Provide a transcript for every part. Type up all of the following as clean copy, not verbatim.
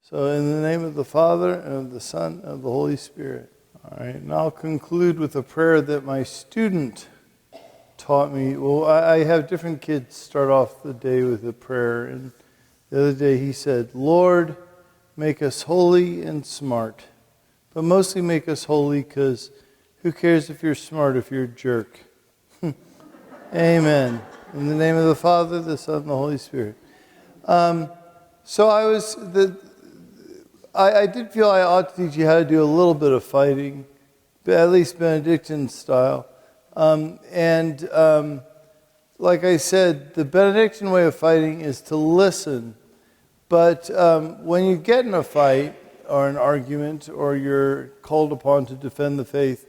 So in the name of the Father, and of the Son, and of the Holy Spirit. All right, and I'll conclude with a prayer that my student taught me. Well, I have different kids start off the day with a prayer. And the other day he said, Lord, make us holy and smart. But mostly make us holy, because who cares if you're smart if you're a jerk? Amen. In the name of the Father, the Son, and the Holy Spirit. So I did feel I ought to teach you how to do a little bit of fighting, at least Benedictine style. Like I said, the Benedictine way of fighting is to listen. But when you get in a fight or an argument, or you're called upon to defend the faith,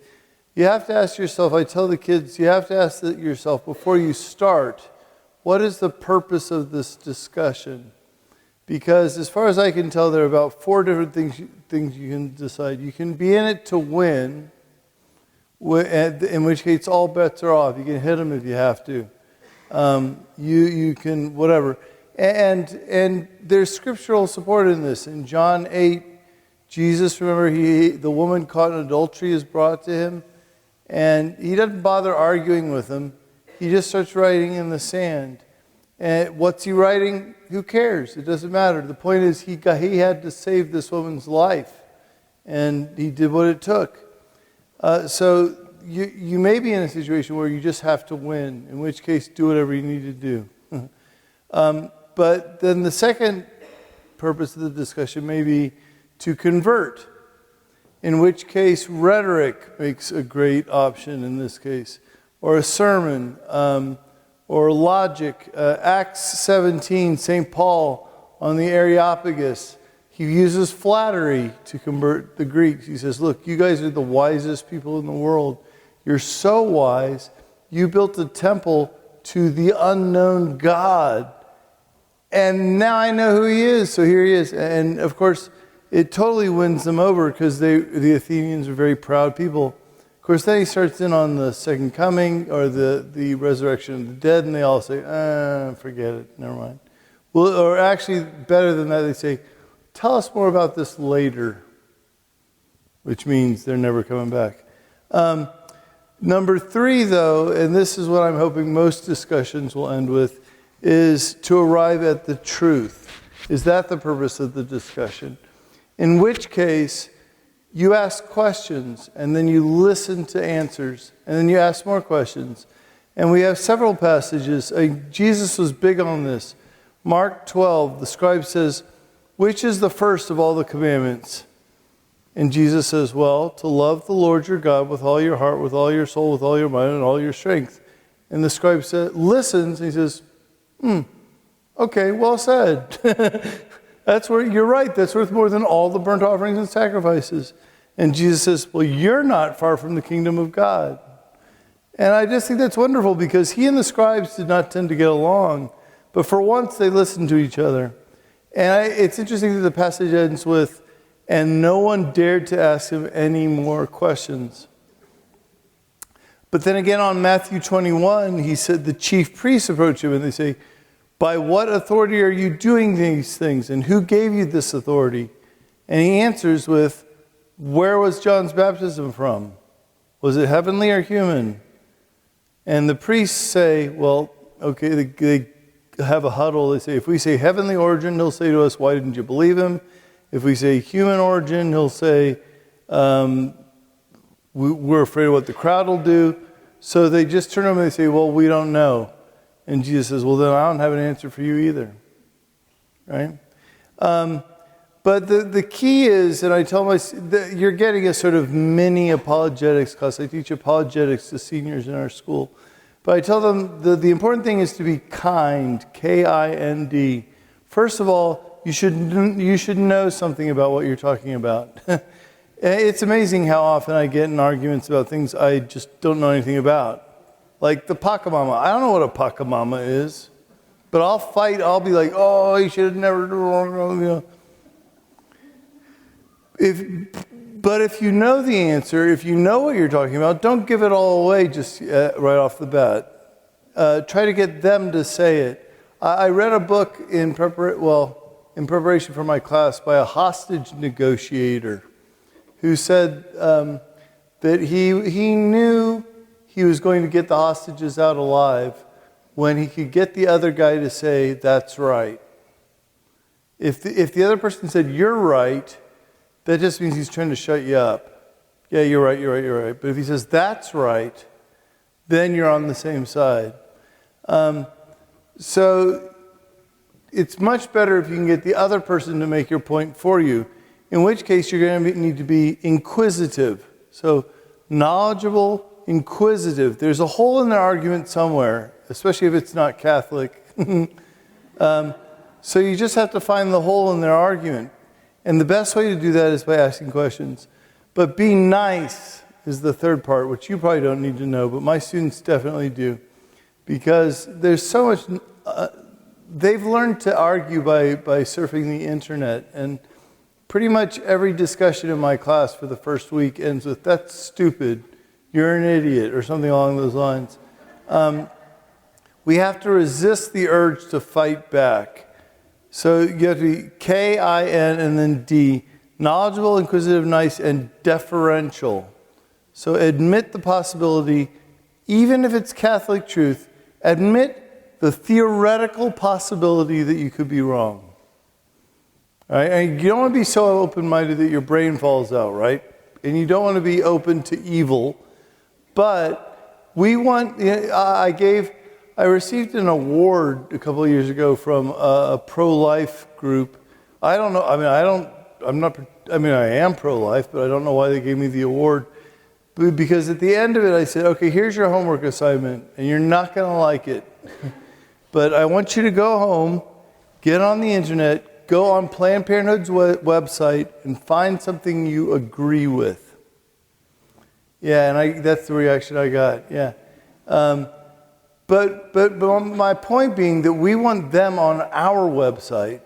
you have to ask yourself, I tell the kids, you have to ask yourself before you start, what is the purpose of this discussion? Because as far as I can tell, there are about 4 different things you can decide. You can be in it to win, in which case all bets are off. You can hit them if you have to. You can, whatever. And there's scriptural support in this. In John 8, Jesus, remember, the woman caught in adultery is brought to him, and he doesn't bother arguing with them. He just starts writing in the sand. And what's he writing? Who cares? It doesn't matter. The point is he had to save this woman's life, and he did what it took. So you may be in a situation where you just have to win, in which case do whatever you need to do. But then the second purpose of the discussion may be to convert, in which case rhetoric makes a great option in this case, or a sermon, or logic. Acts 17, St. Paul on the Areopagus, he uses flattery to convert the Greeks. He says, look, you guys are the wisest people in the world. You're so wise, you built a temple to the unknown God. And now I know who he is, so here he is. And of course, it totally wins them over, because the Athenians are very proud people. Of course, then he starts in on the second coming, or the resurrection of the dead, and they all say, forget it, never mind. Well, or actually, better than that, they say, tell us more about this later, which means they're never coming back. Number 3, though, and this is what I'm hoping most discussions will end with, is to arrive at the truth. Is that the purpose of the discussion? In which case, you ask questions, and then you listen to answers, and then you ask more questions. And we have several passages. Jesus was big on this. Mark 12, the scribe says, which is the first of all the commandments? And Jesus says, well, to love the Lord your God with all your heart, with all your soul, with all your mind, and all your strength. And the scribe listens, and he says, okay, well said. That's where you're right. That's worth more than all the burnt offerings and sacrifices. And Jesus says, well, you're not far from the kingdom of God. And I just think that's wonderful, because he and the scribes did not tend to get along. But for once, they listened to each other. And it's interesting that the passage ends with, and no one dared to ask him any more questions. But then again on Matthew 21, he said the chief priests approach him and they say, by what authority are you doing these things? And who gave you this authority? And he answers with, where was John's baptism from? Was it heavenly or human? And the priests say, well, okay, they have a huddle. They say, if we say heavenly origin, he'll say to us, why didn't you believe him? If we say human origin, he'll say, we're afraid of what the crowd will do. So they just turn around and they say, well, we don't know. And Jesus says, well, then I don't have an answer for you either. Right? But the key is, and I tell you're getting a sort of mini apologetics class. I teach apologetics to seniors in our school. But I tell them the important thing is to be kind, K-I-N-D. First of all, you should know something about what you're talking about. It's amazing how often I get in arguments about things I just don't know anything about. Like the Pachamama. I don't know what a Pachamama is. But I'll fight. I'll be like, oh, you should have never done But if you know the answer, if you know what you're talking about, don't give it all away just right off the bat. Try to get them to say it. I read a book in in preparation for my class by a hostage negotiator who said that he knew he was going to get the hostages out alive when he could get the other guy to say, "That's right." If the other person said, "You're right," that just means he's trying to shut you up. Yeah, you're right. But if he says, "That's right," then you're on the same side. So it's much better if you can get the other person to make your point for you, in which case you're going to need to be inquisitive. So knowledgeable, inquisitive. There's a hole in their argument somewhere, especially if it's not Catholic. So you just have to find the hole in their argument. And the best way to do that is by asking questions. But be nice is the third part, which you probably don't need to know, but my students definitely do. Because there's so much... they've learned to argue by surfing the internet. And pretty much every discussion in my class for the first week ends with, "That's stupid, you're an idiot," or something along those lines. We have to resist the urge to fight back. So you have to be K-I-N and then D. Knowledgeable, inquisitive, nice, and deferential. So admit the possibility, even if it's Catholic truth, admit the theoretical possibility that you could be wrong. All right? And you don't want to be so open-minded that your brain falls out, right? And you don't want to be open to evil. But we want... I received an award a couple of years ago from a pro-life group. I don't know. I am pro-life, but I don't know why they gave me the award. Because at the end of it, I said, "Okay, here's your homework assignment, and you're not going to like it. But I want you to go home, get on the internet, go on Planned Parenthood's website, and find something you agree with." Yeah, and that's the reaction I got. Yeah. But my point being that we want them on our website,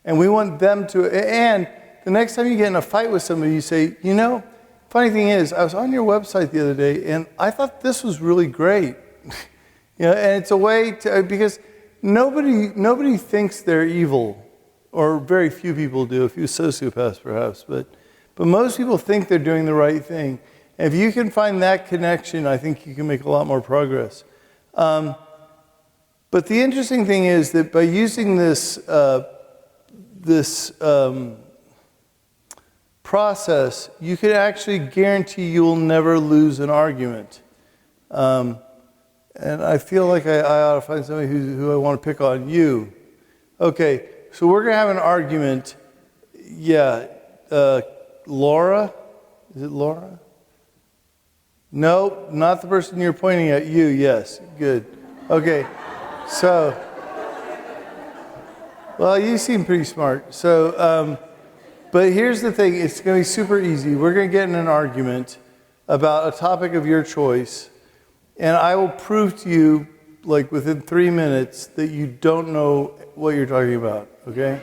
and we want them to, and the next time you get in a fight with somebody, you say, "You know, funny thing is, I was on your website the other day, and I thought this was really great." And it's a way to, because nobody thinks they're evil, or very few people do, a few sociopaths perhaps, but most people think they're doing the right thing. And if you can find that connection, I think you can make a lot more progress. But the interesting thing is that by using this process, you can actually guarantee you will never lose an argument. And I feel like I ought to find somebody who I want to pick on. You. Okay, so we're going to have an argument. Yeah, Laura? Is it Laura? No, not the person you're pointing at. You, yes. Good. Okay, so, well, you seem pretty smart. So, but here's the thing. It's going to be super easy. We're going to get in an argument about a topic of your choice, and I will prove to you, like within 3 minutes, that you don't know what you're talking about, okay?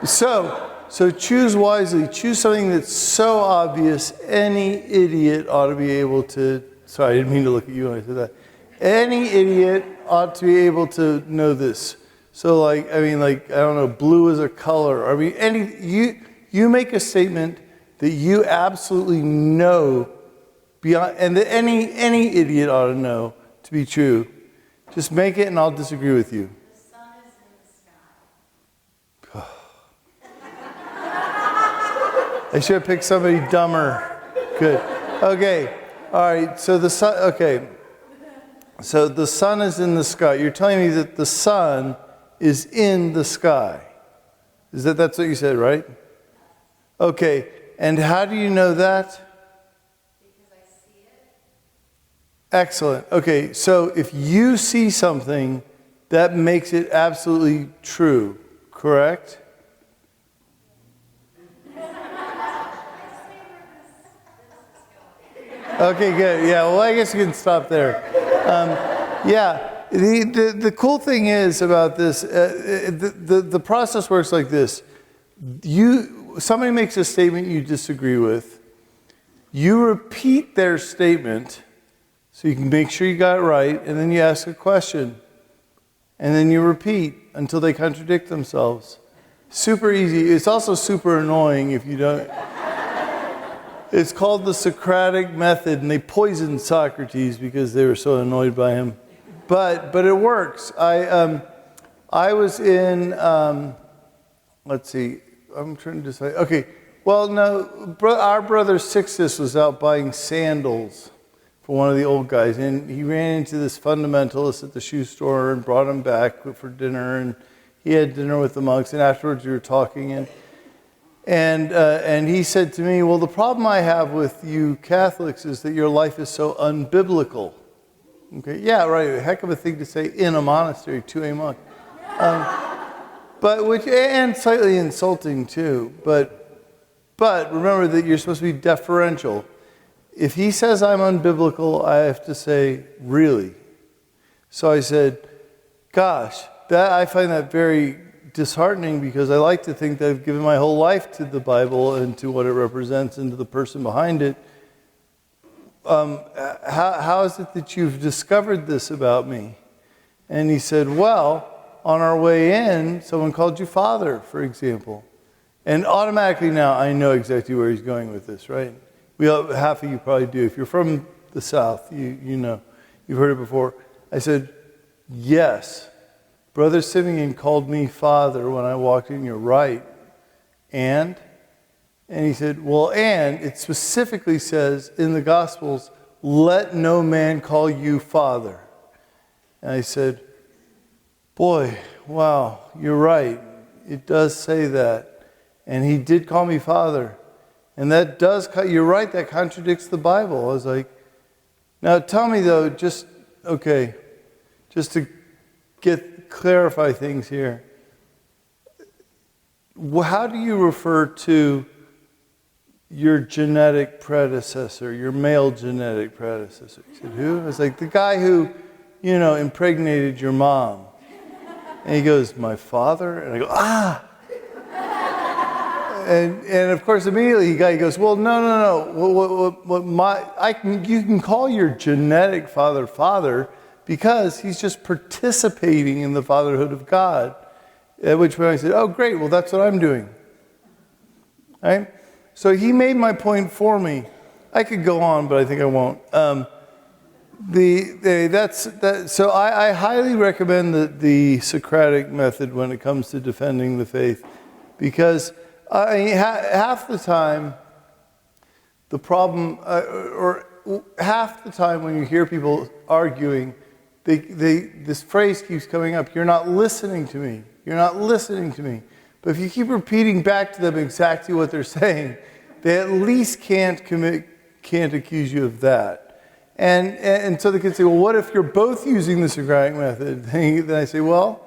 So choose wisely. Choose something that's so obvious, any idiot ought to be able to... Sorry, I didn't mean to look at you when I said that. Any idiot ought to be able to know this. So I don't know, blue is a color. You make a statement that you absolutely know beyond, and that any idiot ought to know to be true. Just make it and I'll disagree with you. The sun is in the sky. I should have picked somebody dumber. Good. Okay. All right. So the sun. Okay. So the sun is in the sky. You're telling me that the sun is in the sky. That's what you said, right? Okay. And how do you know that? Because I see it. Excellent. Okay. So if you see something, that makes it absolutely true. Correct? Okay, good. Yeah, well, I guess you can stop there. The cool thing is about this, the process works like this. Somebody makes a statement you disagree with. You repeat their statement so you can make sure you got it right, and then you ask a question. And then you repeat until they contradict themselves. Super easy. It's also super annoying if you don't. It's called the Socratic method, and they poisoned Socrates because they were so annoyed by him. But it works. I was in, let's see, I'm trying to decide. Okay, well, no, our brother Sixtus was out buying sandals for one of the old guys, and he ran into this fundamentalist at the shoe store and brought him back for dinner, and he had dinner with the monks, and afterwards we were talking, and he said to me, well, the problem I have with you Catholics is that your life is so unbiblical. Okay, yeah, right, a heck of a thing to say in a monastery to a monk. And slightly insulting too, but remember that you're supposed to be deferential. If he says I'm unbiblical, I have to say, really? So I said, gosh, I find that very disheartening because I like to think that I've given my whole life to the Bible and to what it represents and to the person behind it. How is it that you've discovered this about me? And he said, well, on our way in, someone called you Father, for example. And automatically now I know exactly where he's going with this, right? Half of you probably do. If you're from the South, you know. You've heard it before. I said, yes, Brother Simeon called me Father when I walked in. You're right. And he said, well, and it specifically says in the Gospels, let no man call you Father. And I said, boy, wow, you're right. It does say that. And he did call me Father. And that does, you're right, that contradicts the Bible. I was like, now tell me though, just to clarify things here. How do you refer to your genetic predecessor, your male genetic predecessor? He said, who? I was like, the guy who, impregnated your mom. And he goes, my father? And I go, ah! And of course, immediately he goes, well, no. You can call your genetic father because he's just participating in the fatherhood of God. At which point I said, oh, great, well, that's what I'm doing. Right? So he made my point for me. I could go on, but I think I won't. So I highly recommend the Socratic method when it comes to defending the faith, because half the time, the problem, or half the time when you hear people arguing, this phrase keeps coming up, you're not listening to me. You're not listening to me. But if you keep repeating back to them exactly what they're saying, they at least can't accuse you of that. And so they can say, well, what if you're both using the Socratic method? Then I say, well,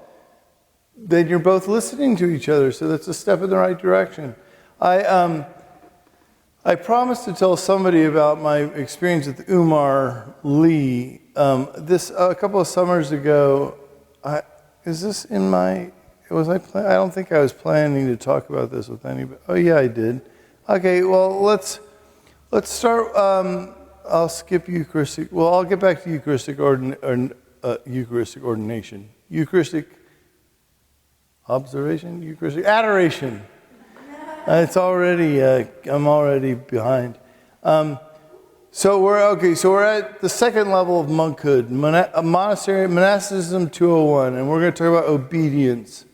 then you're both listening to each other, so that's a step in the right direction. I promised to tell somebody about my experience with Umar Lee. A couple of summers ago, I don't think I was planning to talk about this with anybody. Oh yeah, I did. Okay, well let's start. I'll skip Eucharistic. Well, I'll get back to Eucharistic ordination, Eucharistic observation, Eucharistic adoration. It's already. I'm already behind. So we're at the second level of monkhood, monasticism 201, and we're going to talk about obedience.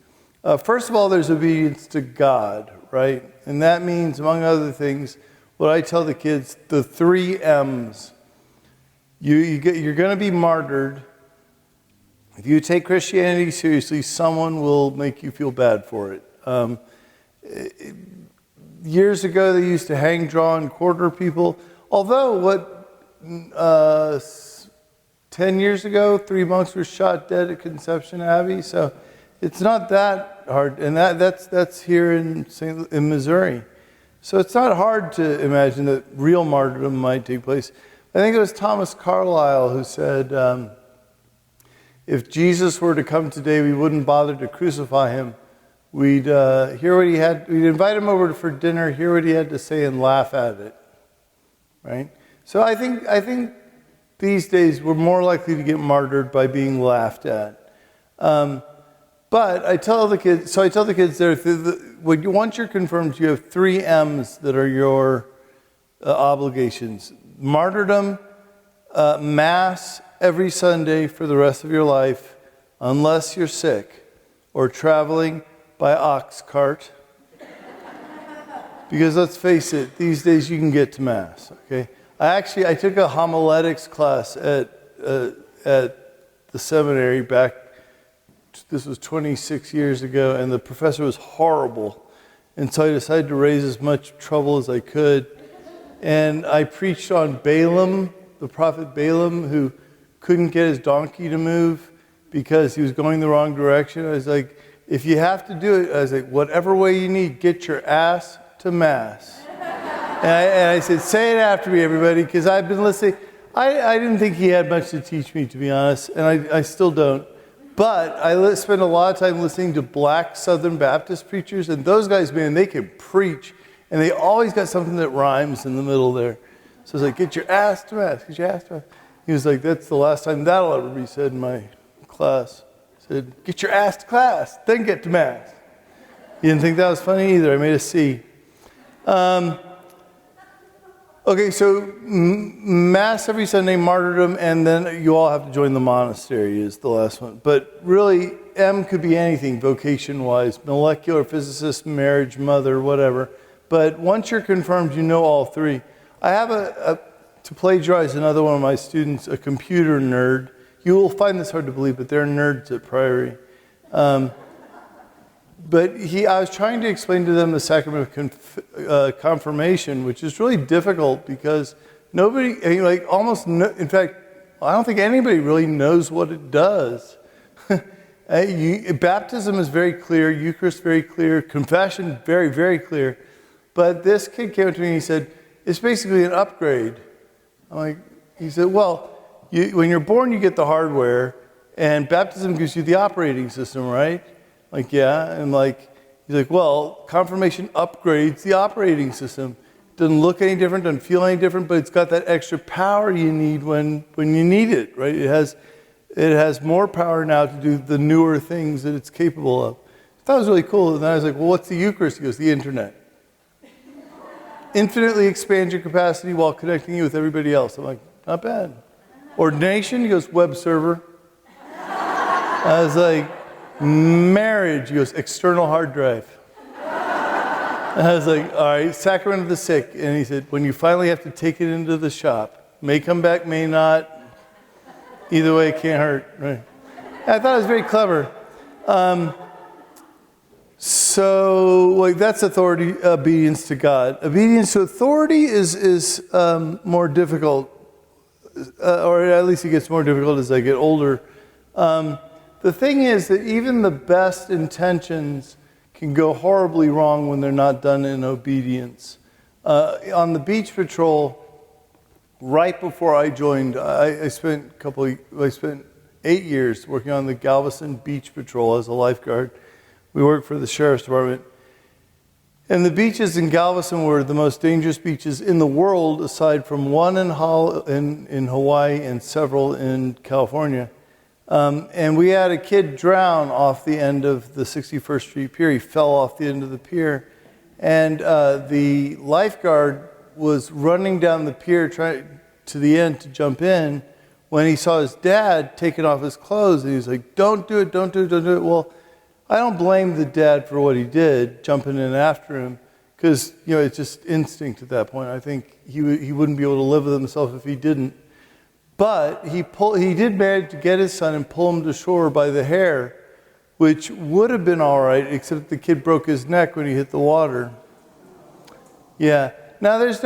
First of all, there's obedience to God, right? And that means, among other things, what I tell the kids, the 3 M's. You're going to be martyred. If you take Christianity seriously, someone will make you feel bad for it. Years ago, they used to hang, draw, and quarter people. Although, 10 years ago, 3 monks were shot dead at Conception Abbey, so it's not that hard, and that's here in Missouri. So it's not hard to imagine that real martyrdom might take place. I think it was Thomas Carlyle who said, if Jesus were to come today, we wouldn't bother to crucify him. We'd hear what he had. We'd invite him over for dinner, hear what he had to say, and laugh at it. Right? So I think these days we're more likely to get martyred by being laughed at. But But I tell the kids, once you're confirmed, you have 3 M's that are your obligations. Martyrdom, Mass every Sunday for the rest of your life, unless you're sick or traveling by ox cart. Because let's face it, these days you can get to Mass, okay? I took a homiletics class at the seminary back, this was 26 years ago, and the professor was horrible. And so I decided to raise as much trouble as I could. And I preached on Balaam, the prophet Balaam, who couldn't get his donkey to move because he was going the wrong direction. I was like, if you have to do it, I was like, whatever way you need, get your ass to Mass. And I said, say it after me, everybody, because I've been listening. I didn't think he had much to teach me, to be honest, and I still don't. But I spend a lot of time listening to black Southern Baptist preachers, and those guys, man, they can preach, and they always got something that rhymes in the middle there. So I was like, get your ass to Mass, get your ass to Mass. He was like, that's the last time that'll ever be said in my class. I said, get your ass to class, then get to Mass. He didn't think that was funny either. I made a C. Okay, so Mass every Sunday, martyrdom, and then you all have to join the monastery is the last one. But really, M could be anything vocation-wise, molecular physicist, marriage, mother, whatever. But once you're confirmed, you know all 3. I have to plagiarize another one of my students, a computer nerd. You will find this hard to believe, but they're nerds at Priory. But I was trying to explain to them the sacrament of confirmation, which is really difficult because nobody, in fact, I don't think anybody really knows what it does. Baptism is very clear, Eucharist very clear, confession very, very clear. But this kid came up to me and he said, it's basically an upgrade. He said, well, when you're born, you get the hardware, and baptism gives you the operating system, right? Yeah, and he's like, well, confirmation upgrades the operating system. Doesn't look any different, doesn't feel any different, but it's got that extra power you need when you need it, right? It has more power now to do the newer things that it's capable of. I thought it was really cool, and then I was like, well, what's the Eucharist? He goes, the internet. Infinitely expands your capacity while connecting you with everybody else. I'm like, not bad. Ordination? He goes, web server. I was like, marriage, he goes, external hard drive. And I was like, all right, sacrament of the sick. And he said, when you finally have to take it into the shop, may come back, may not. Either way, it can't hurt. Right? I thought it was very clever. So that's authority, obedience to God. Obedience to authority is more difficult, or at least it gets more difficult as I get older. The thing is that even the best intentions can go horribly wrong when they're not done in obedience. On the beach patrol, right before I joined, I spent 8 years working on the Galveston Beach Patrol as a lifeguard. We worked for the Sheriff's Department. And the beaches in Galveston were the most dangerous beaches in the world, aside from one in Hawaii and several in California. And we had a kid drown off the end of the 61st Street Pier. He fell off the end of the pier. And the lifeguard was running down the pier trying to the end to jump in when he saw his dad taking off his clothes. And he was like, don't do it, don't do it, don't do it. Well, I don't blame the dad for what he did, jumping in after him, because it's just instinct at that point. I think he wouldn't be able to live with himself if he didn't. But he did manage to get his son and pull him to shore by the hair, which would have been all right, except the kid broke his neck when he hit the water. Yeah. Now anyway,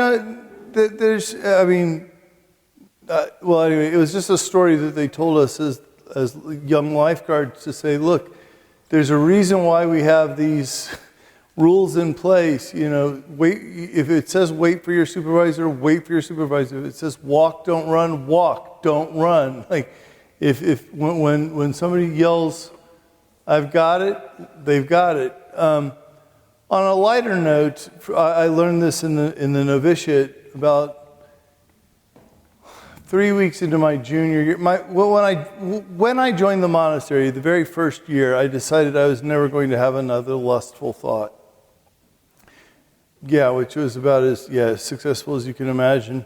it was just a story that they told us as young lifeguards to say, look, there's a reason why we have these rules in place. Wait. If it says wait for your supervisor, wait for your supervisor. If it says walk, don't run, walk, don't run. When somebody yells, "I've got it," they've got it. On a lighter note, I learned this in the novitiate about 3 weeks into my junior year. When I joined the monastery, the very first year, I decided I was never going to have another lustful thought. Yeah, which was about as successful as you can imagine.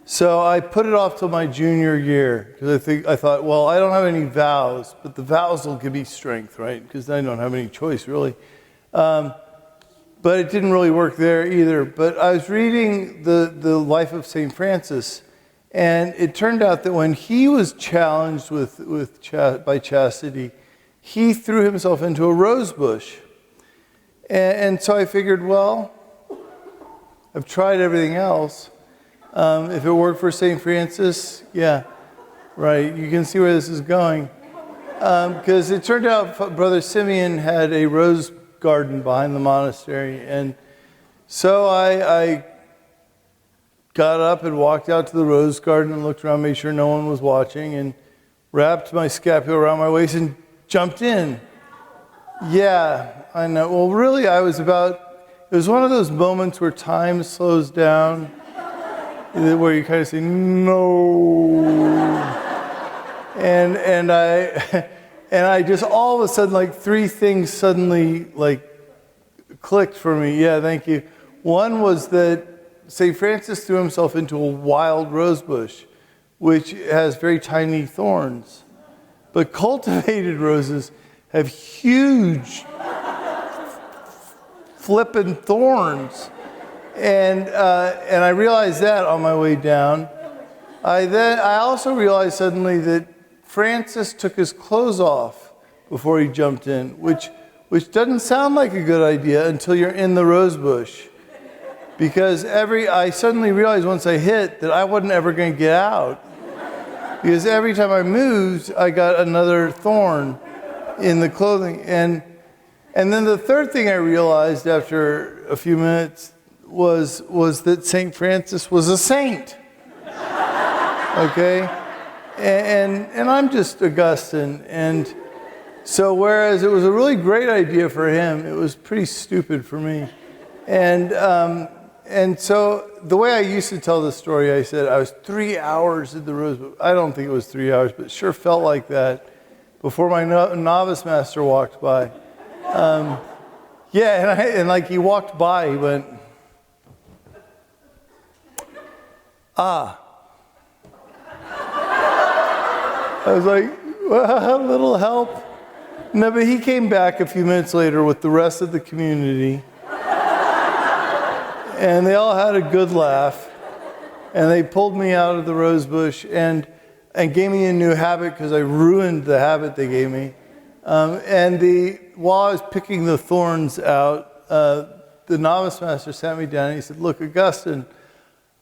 So I put it off till my junior year because I thought, well, I don't have any vows, but the vows will give me strength, right? Because I don't have any choice really. But it didn't really work there either. But I was reading the life of St. Francis, and it turned out that when he was challenged by chastity, he threw himself into a rose bush. And so I figured, well, I've tried everything else. If it worked for St. Francis, yeah, right. You can see where this is going. Because it turned out Brother Simeon had a rose garden behind the monastery. And so I got up and walked out to the rose garden and looked around, made sure no one was watching, and wrapped my scapula around my waist and jumped in. Yeah, I know. Well, really, it was one of those moments where time slows down, where you kind of say, no. And I just all of a sudden, like 3 things suddenly like clicked for me. Yeah, thank you. One was that St. Francis threw himself into a wild rose bush, which has very tiny thorns. But cultivated roses have huge flippin' thorns. And I realized that on my way down. I also realized suddenly that Francis took his clothes off before he jumped in, which doesn't sound like a good idea until you're in the rose bush. Because I suddenly realized once I hit that I wasn't ever going to get out. Because every time I moved, I got another thorn in the clothing. And then the third thing I realized after a few minutes was that St. Francis was a saint. Okay? And I'm just Augustine. And so whereas it was a really great idea for him, it was pretty stupid for me. And so the way I used to tell the story, I said I was 3 hours in the rose bush. I don't think it was 3 hours, but it sure felt like that before my novice master walked by. And like he walked by, he went, ah. I was like, well, a little help. No, but he came back a few minutes later with the rest of the community. And they all had a good laugh. And they pulled me out of the rose bush and gave me a new habit because I ruined the habit they gave me. While I was picking the thorns out, the novice master sat me down and he said, look, Augustine,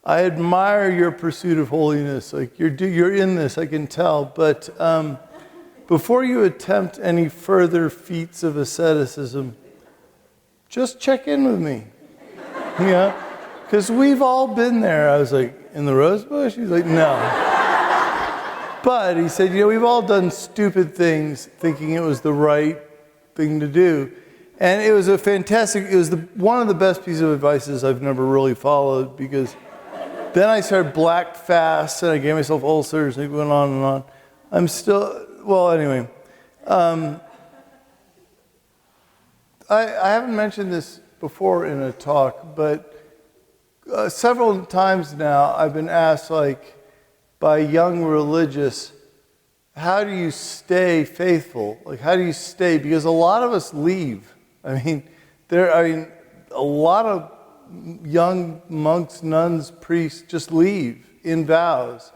I admire your pursuit of holiness. Like you're in this, I can tell. But before you attempt any further feats of asceticism, just check in with me. Yeah, because we've all been there. I was like, in the rose bush? He's like, no. But he said, we've all done stupid things thinking it was the right thing to do. And it was one of the best pieces of advice I've never really followed, because then I started black fast and I gave myself ulcers and it went on and on. Anyway. I haven't mentioned this before in a talk, but several times now I've been asked, like, by young religious, how do you stay faithful? Like, how do you stay? Because a lot of us leave. A lot of young monks, nuns, priests just leave in vows.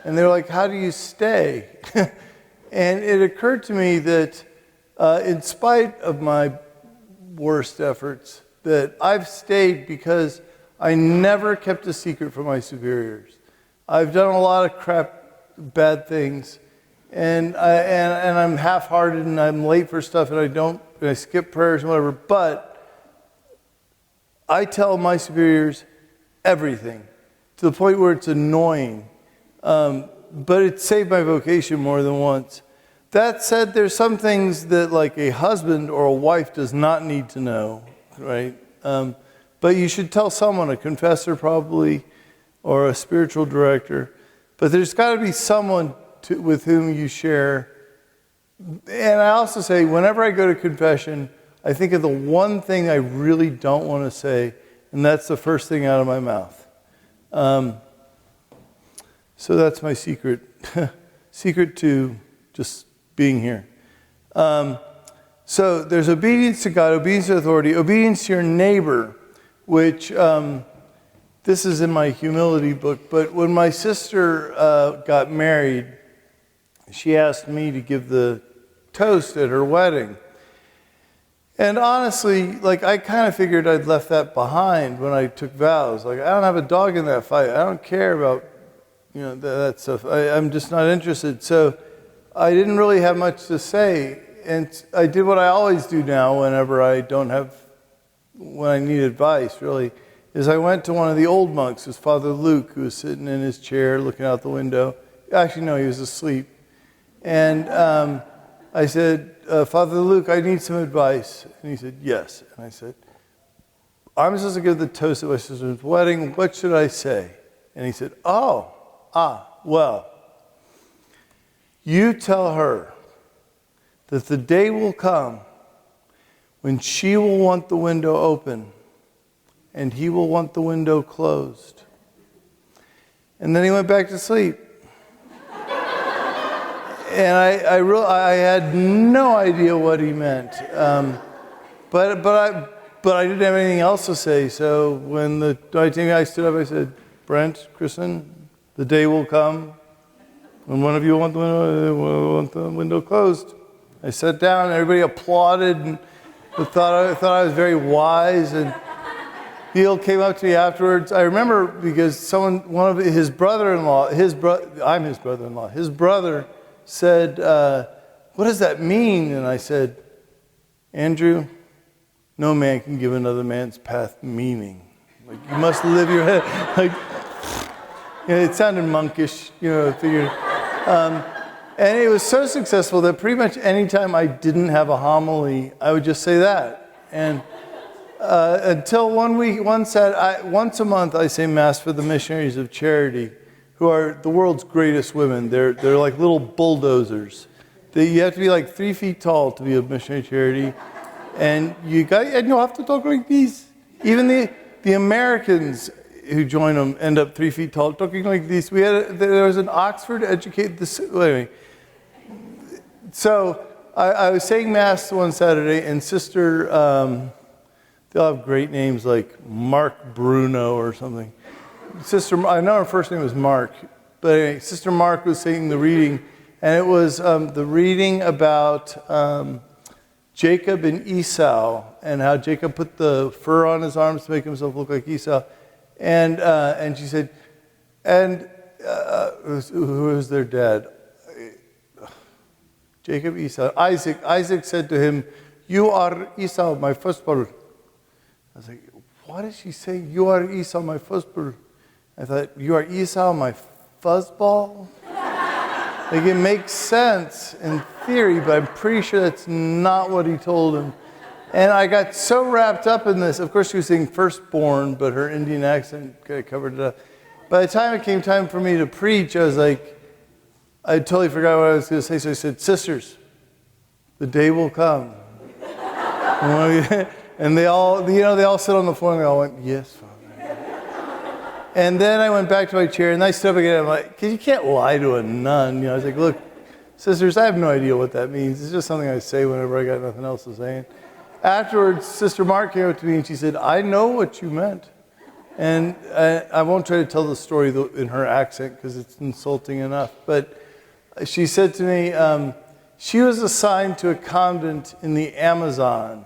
And they're like, how do you stay? And it occurred to me that in spite of my worst efforts, that I've stayed because I never kept a secret from my superiors. I've done a lot of bad things, and I'm half-hearted, and I'm late for stuff, and I skip prayers and whatever, but I tell my superiors everything, to the point where it's annoying. But it saved my vocation more than once. That said, there's some things that like a husband or a wife does not need to know, right? But you should tell someone, a confessor probably, or a spiritual director. But there's got to be someone with whom you share. And I also say, whenever I go to confession, I think of the one thing I really don't want to say, and that's the first thing out of my mouth. So that's my secret. Secret to just being here. So there's obedience to God, obedience to authority, obedience to your neighbor, which this is in my humility book. But when my sister got married, she asked me to give the toast at her wedding. And honestly, like, I kind of figured I'd left that behind when I took vows. Like, I don't have a dog in that fight. I don't care about, that stuff. I'm just not interested. So I didn't really have much to say. And I did what I always do now whenever when I need advice, really, is I went to one of the old monks, it was Father Luke, who was sitting in his chair looking out the window. Actually, no, he was asleep. And I said, Father Luke, I need some advice. And he said, yes. And I said, I'm supposed to give the toast at my sister's wedding. What should I say? And he said, well, you tell her that the day will come when she will want the window open and he will want the window closed. And then he went back to sleep. And I had no idea what he meant. But I didn't have anything else to say. So when the guy stood up, I said, Brent, Kristen, the day will come when one of you will want the window closed. I sat down, and everybody applauded and thought I was very wise. And Bill came up to me afterwards. I remember because one of his brother-in-law, I'm his brother-in-law, his brother said, what does that mean? And I said, Andrew, no man can give another man's path meaning. Like, you must live your head. Like, it sounded monkish, figured. And it was so successful that pretty much any time I didn't have a homily, I would just say that. And until once a month, I say Mass for the Missionaries of Charity, who are the world's greatest women. They're like little bulldozers. You have to be like 3 feet tall to be a missionary charity, and you have to talk like this. Even the Americans who join them end up 3 feet tall, talking like this. There was an Oxford educated. Anyway, so I was saying Mass one Saturday, and Sister, they'll have great names like Mark Bruno or something. Sister, I know her first name was Mark, but anyway, Sister Mark was saying the reading, and it was the reading about Jacob and Esau, and how Jacob put the fur on his arms to make himself look like Esau, and she said, who was their dad? Jacob, Esau, Isaac. Isaac said to him, "You are Esau, my firstborn." I was like, what did she say? You are Esau, my firstborn. I thought, you are Esau, my fuzzball? Like, it makes sense in theory, but I'm pretty sure that's not what he told him. And I got so wrapped up in this. Of course, she was saying firstborn, but her Indian accent kind of covered it up. By the time it came time for me to preach, I was like, I totally forgot what I was going to say. So I said, sisters, the day will come. And they all sit on the floor and they all went, yes, Father. And then I went back to my chair and I stood up again. I'm like, because you can't lie to a nun. I was like, look, sisters, I have no idea what that means. It's just something I say whenever I got nothing else to say. Afterwards, Sister Mark came up to me and she said, I know what you meant. And I won't try to tell the story in her accent because it's insulting enough. But she said to me, she was assigned to a convent in the Amazon.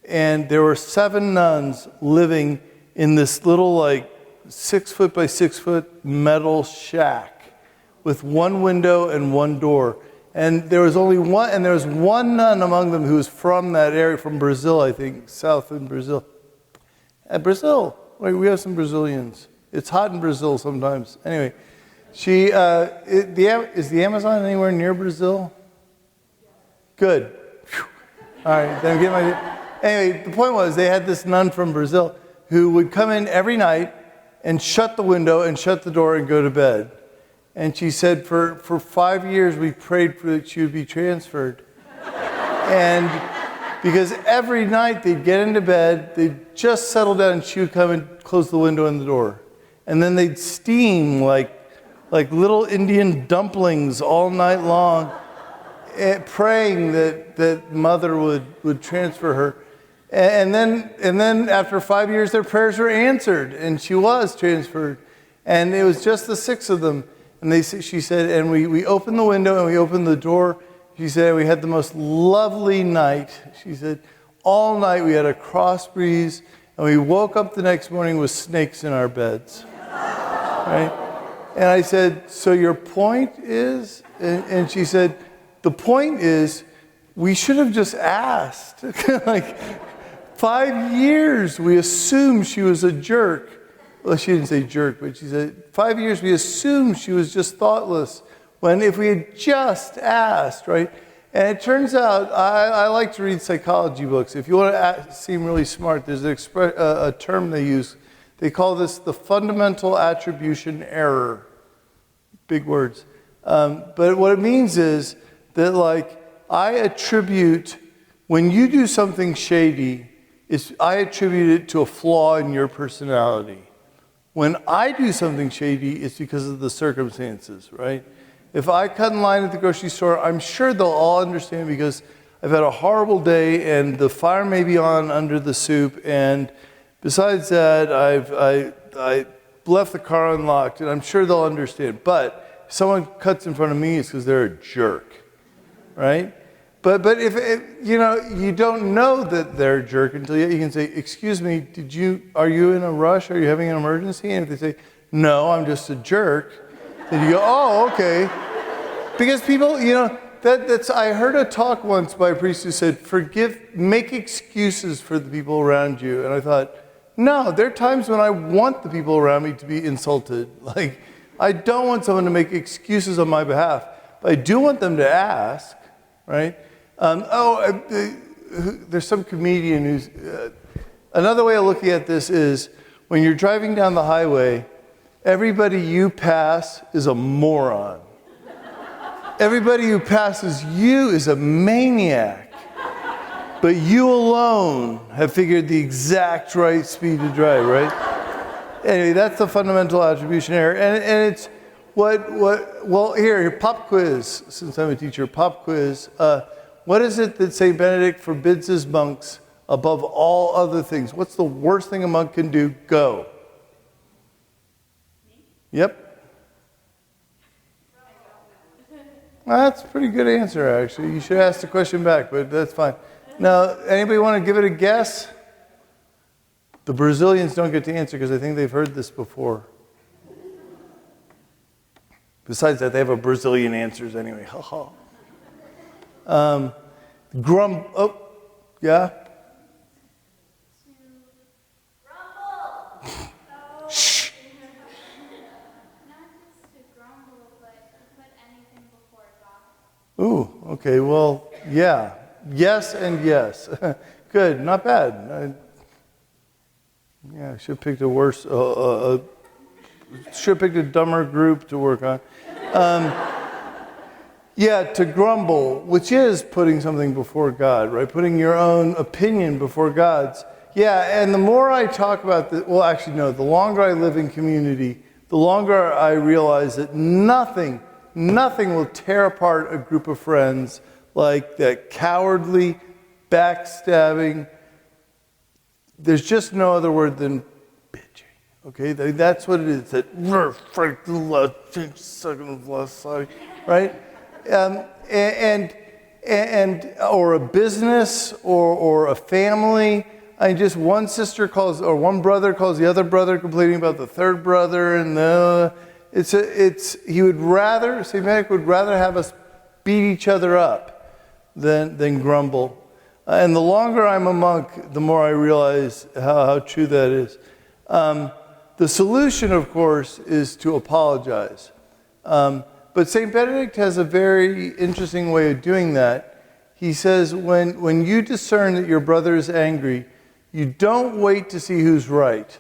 And there were 7 nuns living in this little 6 foot by 6 foot metal shack with 1 window and 1 door. And there was only one, and there was 1 nun among them who was from that area, from Brazil, I think, south in Brazil. Brazil, we have some Brazilians. It's hot in Brazil sometimes. Anyway, is the Amazon anywhere near Brazil? Good. Whew. All right, then get my. Anyway, the point was they had this nun from Brazil who would come in every night and shut the window and shut the door and go to bed. And she said for 5 years we prayed for that she would be transferred. And because every night they'd get into bed, they'd just settle down, and she would come and close the window and the door. And then they'd steam like little Indian dumplings all night long, praying that mother would transfer her. And then after 5 years, their prayers were answered, and she was transferred. And it was just the 6 of them. And she said, and we opened the window and we opened the door. She said, we had the most lovely night. She said, all night we had a cross breeze, and we woke up the next morning with snakes in our beds. Right? And I said, so your point is? And she said, the point is, we should have just asked. Like, 5 years we assumed she was a jerk. Well, she didn't say jerk, but she said, 5 years we assumed she was just thoughtless. When if we had just asked, right? And it turns out, I like to read psychology books. If you want to seem really smart, there's a term they use. They call this the fundamental attribution error. Big words. But what it means is that, like, I attribute, when you do something shady, I attribute it to a flaw in your personality. When I do something shady, it's because of the circumstances, right? If I cut in line at the grocery store, I'm sure they'll all understand because I've had a horrible day and the fire may be on under the soup, and besides that, I left the car unlocked, and I'm sure they'll understand. But if someone cuts in front of me, it's because they're a jerk, right? But if you don't know that they're a jerk until you can say, "Excuse me, are you in a rush? Are you having an emergency?" And if they say, "No, I'm just a jerk," then you go, "Oh, okay." Because people, that's. I heard a talk once by a priest who said, make excuses for the people around you. And I thought, no, there are times when I want the people around me to be insulted. Like, I don't want someone to make excuses on my behalf, but I do want them to ask, right? There's some comedian who's... another way of looking at this is, when you're driving down the highway, everybody you pass is a moron. Everybody who passes you is a maniac. But you alone have figured the exact right speed to drive, right? Anyway, that's the fundamental attribution error. And it's here, pop quiz, since I'm a teacher, pop quiz. What is it that St. Benedict forbids his monks above all other things? What's the worst thing a monk can do? Go. Yep. Well, that's a pretty good answer, actually. You should ask the question back, but that's fine. Now, anybody want to give it a guess? The Brazilians don't get to answer because I think they've heard this before. Besides that, they have a Brazilian answers anyway. Ha ha. Yeah? Shh. Ooh, okay, well, yeah. Yes and yes. Good, not bad. I should have picked a worse, should have picked a dumber group to work on. To grumble, which is putting something before God, right? Putting your own opinion before God's. Yeah, and the more I talk about this, the longer I live in community, the longer I realize that nothing will tear apart a group of friends like that cowardly, backstabbing. There's just no other word than bitching. Okay, that's what it is. That right? And or a business or a family. Just one sister calls, or one brother calls the other brother, complaining about the third brother, and St. Benedict would rather have us beat each other up than grumble. And the longer I'm a monk, the more I realize how true that is. The solution, of course, is to apologize. But St. Benedict has a very interesting way of doing that. He says, when you discern that your brother is angry, you don't wait to see who's right.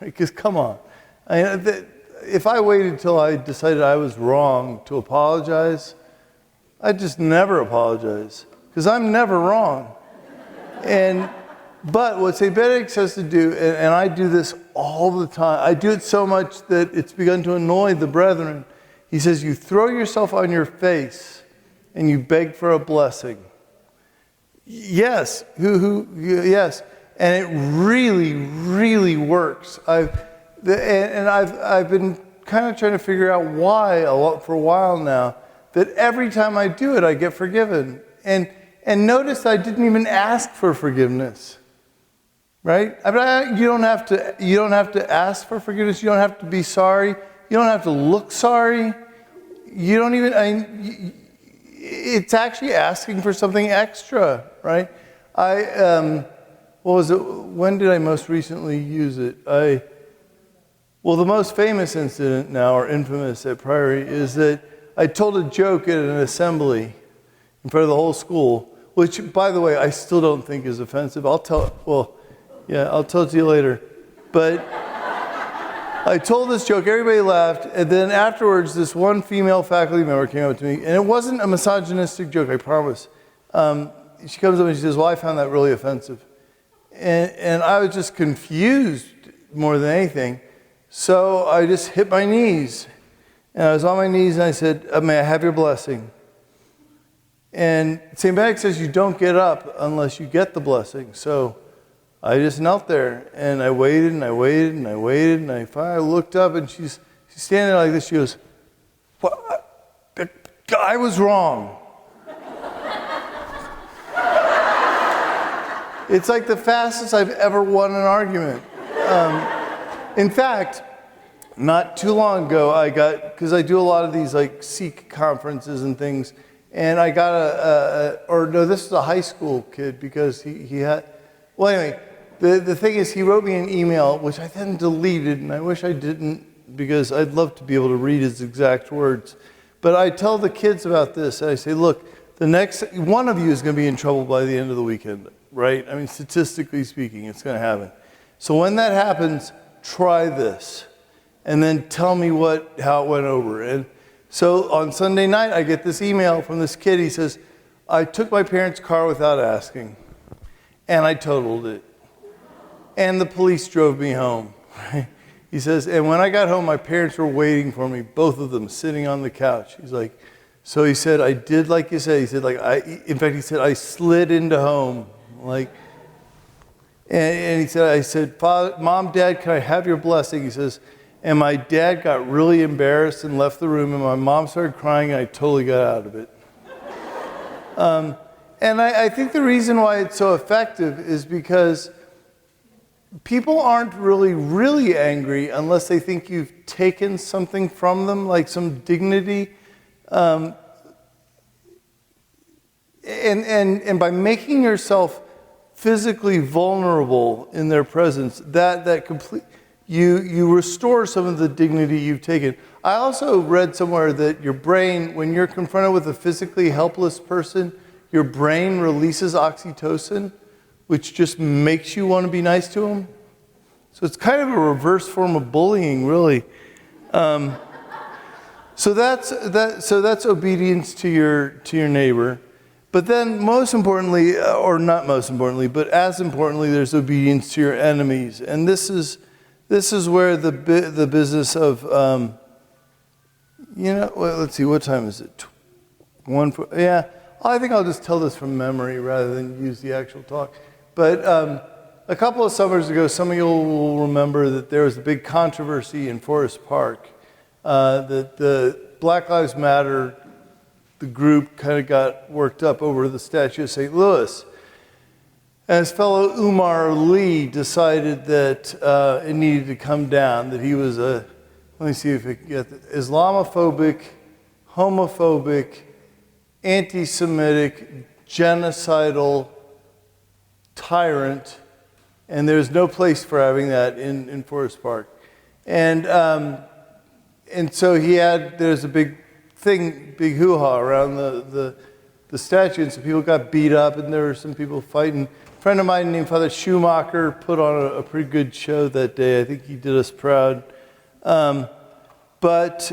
Because come on. if I waited till I decided I was wrong to apologize, I'd just never apologize, because I'm never wrong. But what St. Benedict says to do, and I do this all the time, I do it so much that it's begun to annoy the brethren. He says, you throw yourself on your face and you beg for a blessing. Yes, yes, and it really, really works. I've been kind of trying to figure out why for a while now, that every time I do it, I get forgiven. And notice I didn't even ask for forgiveness, right? You don't have to ask for forgiveness. You don't have to be sorry. You don't have to look sorry. You don't even. It's actually asking for something extra, right? What was it? When did I most recently use it? Well, the most famous incident now, or infamous at Priory, is that I told a joke at an assembly in front of the whole school, which, by the way, I still don't think is offensive. I'll tell it to you later. But I told this joke, everybody laughed, and then afterwards, this one female faculty member came up to me, and it wasn't a misogynistic joke, I promise. She comes up and she says, well, I found that really offensive. And I was just confused more than anything. So I just hit my knees. And I was on my knees and I said, may I have your blessing? And St. Benedict says you don't get up unless you get the blessing. So I just knelt there and I waited and I waited and I waited and I finally looked up and she's standing there like this. She goes, what? I was wrong. It's like the fastest I've ever won an argument. In fact, not too long ago, because I do a lot of these like Sikh conferences and things, and I got this is a high school kid because he had, well anyway, the thing is he wrote me an email, which I then deleted, and I wish I didn't, because I'd love to be able to read his exact words. But I tell the kids about this, and I say, look, the next one of you is going to be in trouble by the end of the weekend, right? I mean, statistically speaking, it's going to happen. So when that happens, try this, and then tell me how it went over. And so on Sunday night, I get this email from this kid. He says, I took my parents' car without asking, and I totaled it. And the police drove me home. Right? He says, and when I got home, my parents were waiting for me, both of them sitting on the couch. He's like, so he said, I did like you said. He said, in fact, he said, I slid into home. And he said, I said, Father, Mom, Dad, can I have your blessing? He says, and my dad got really embarrassed and left the room, and my mom started crying, and I totally got out of it. And I think the reason why it's so effective is because people aren't really angry unless they think you've taken something from them, like some dignity. And by making yourself physically vulnerable in their presence, you restore some of the dignity you've taken. I also read somewhere that your brain, when you're confronted with a physically helpless person, your brain releases oxytocin, which just makes you want to be nice to them. So it's kind of a reverse form of bullying, really. So that's obedience to your neighbor. But then most importantly, or not most importantly, but as importantly, there's obedience to your enemies. And this is where the business of, let's see, what time is it? I think I'll just tell this from memory rather than use the actual talk. But a couple of summers ago, some of you will remember that there was a big controversy in Forest Park, that the Black Lives Matter, the group kind of got worked up over the statue of St. Louis. And his fellow Umar Lee decided that it needed to come down, that he was let me see if I can get this, Islamophobic, homophobic, anti-Semitic, genocidal tyrant, and there's no place for having that in Forest Park. And so there's a big hoo-ha around the statue, and some people got beat up, and there were some people fighting. A friend of mine named Father Schumacher put on a pretty good show that day. I think he did us proud. But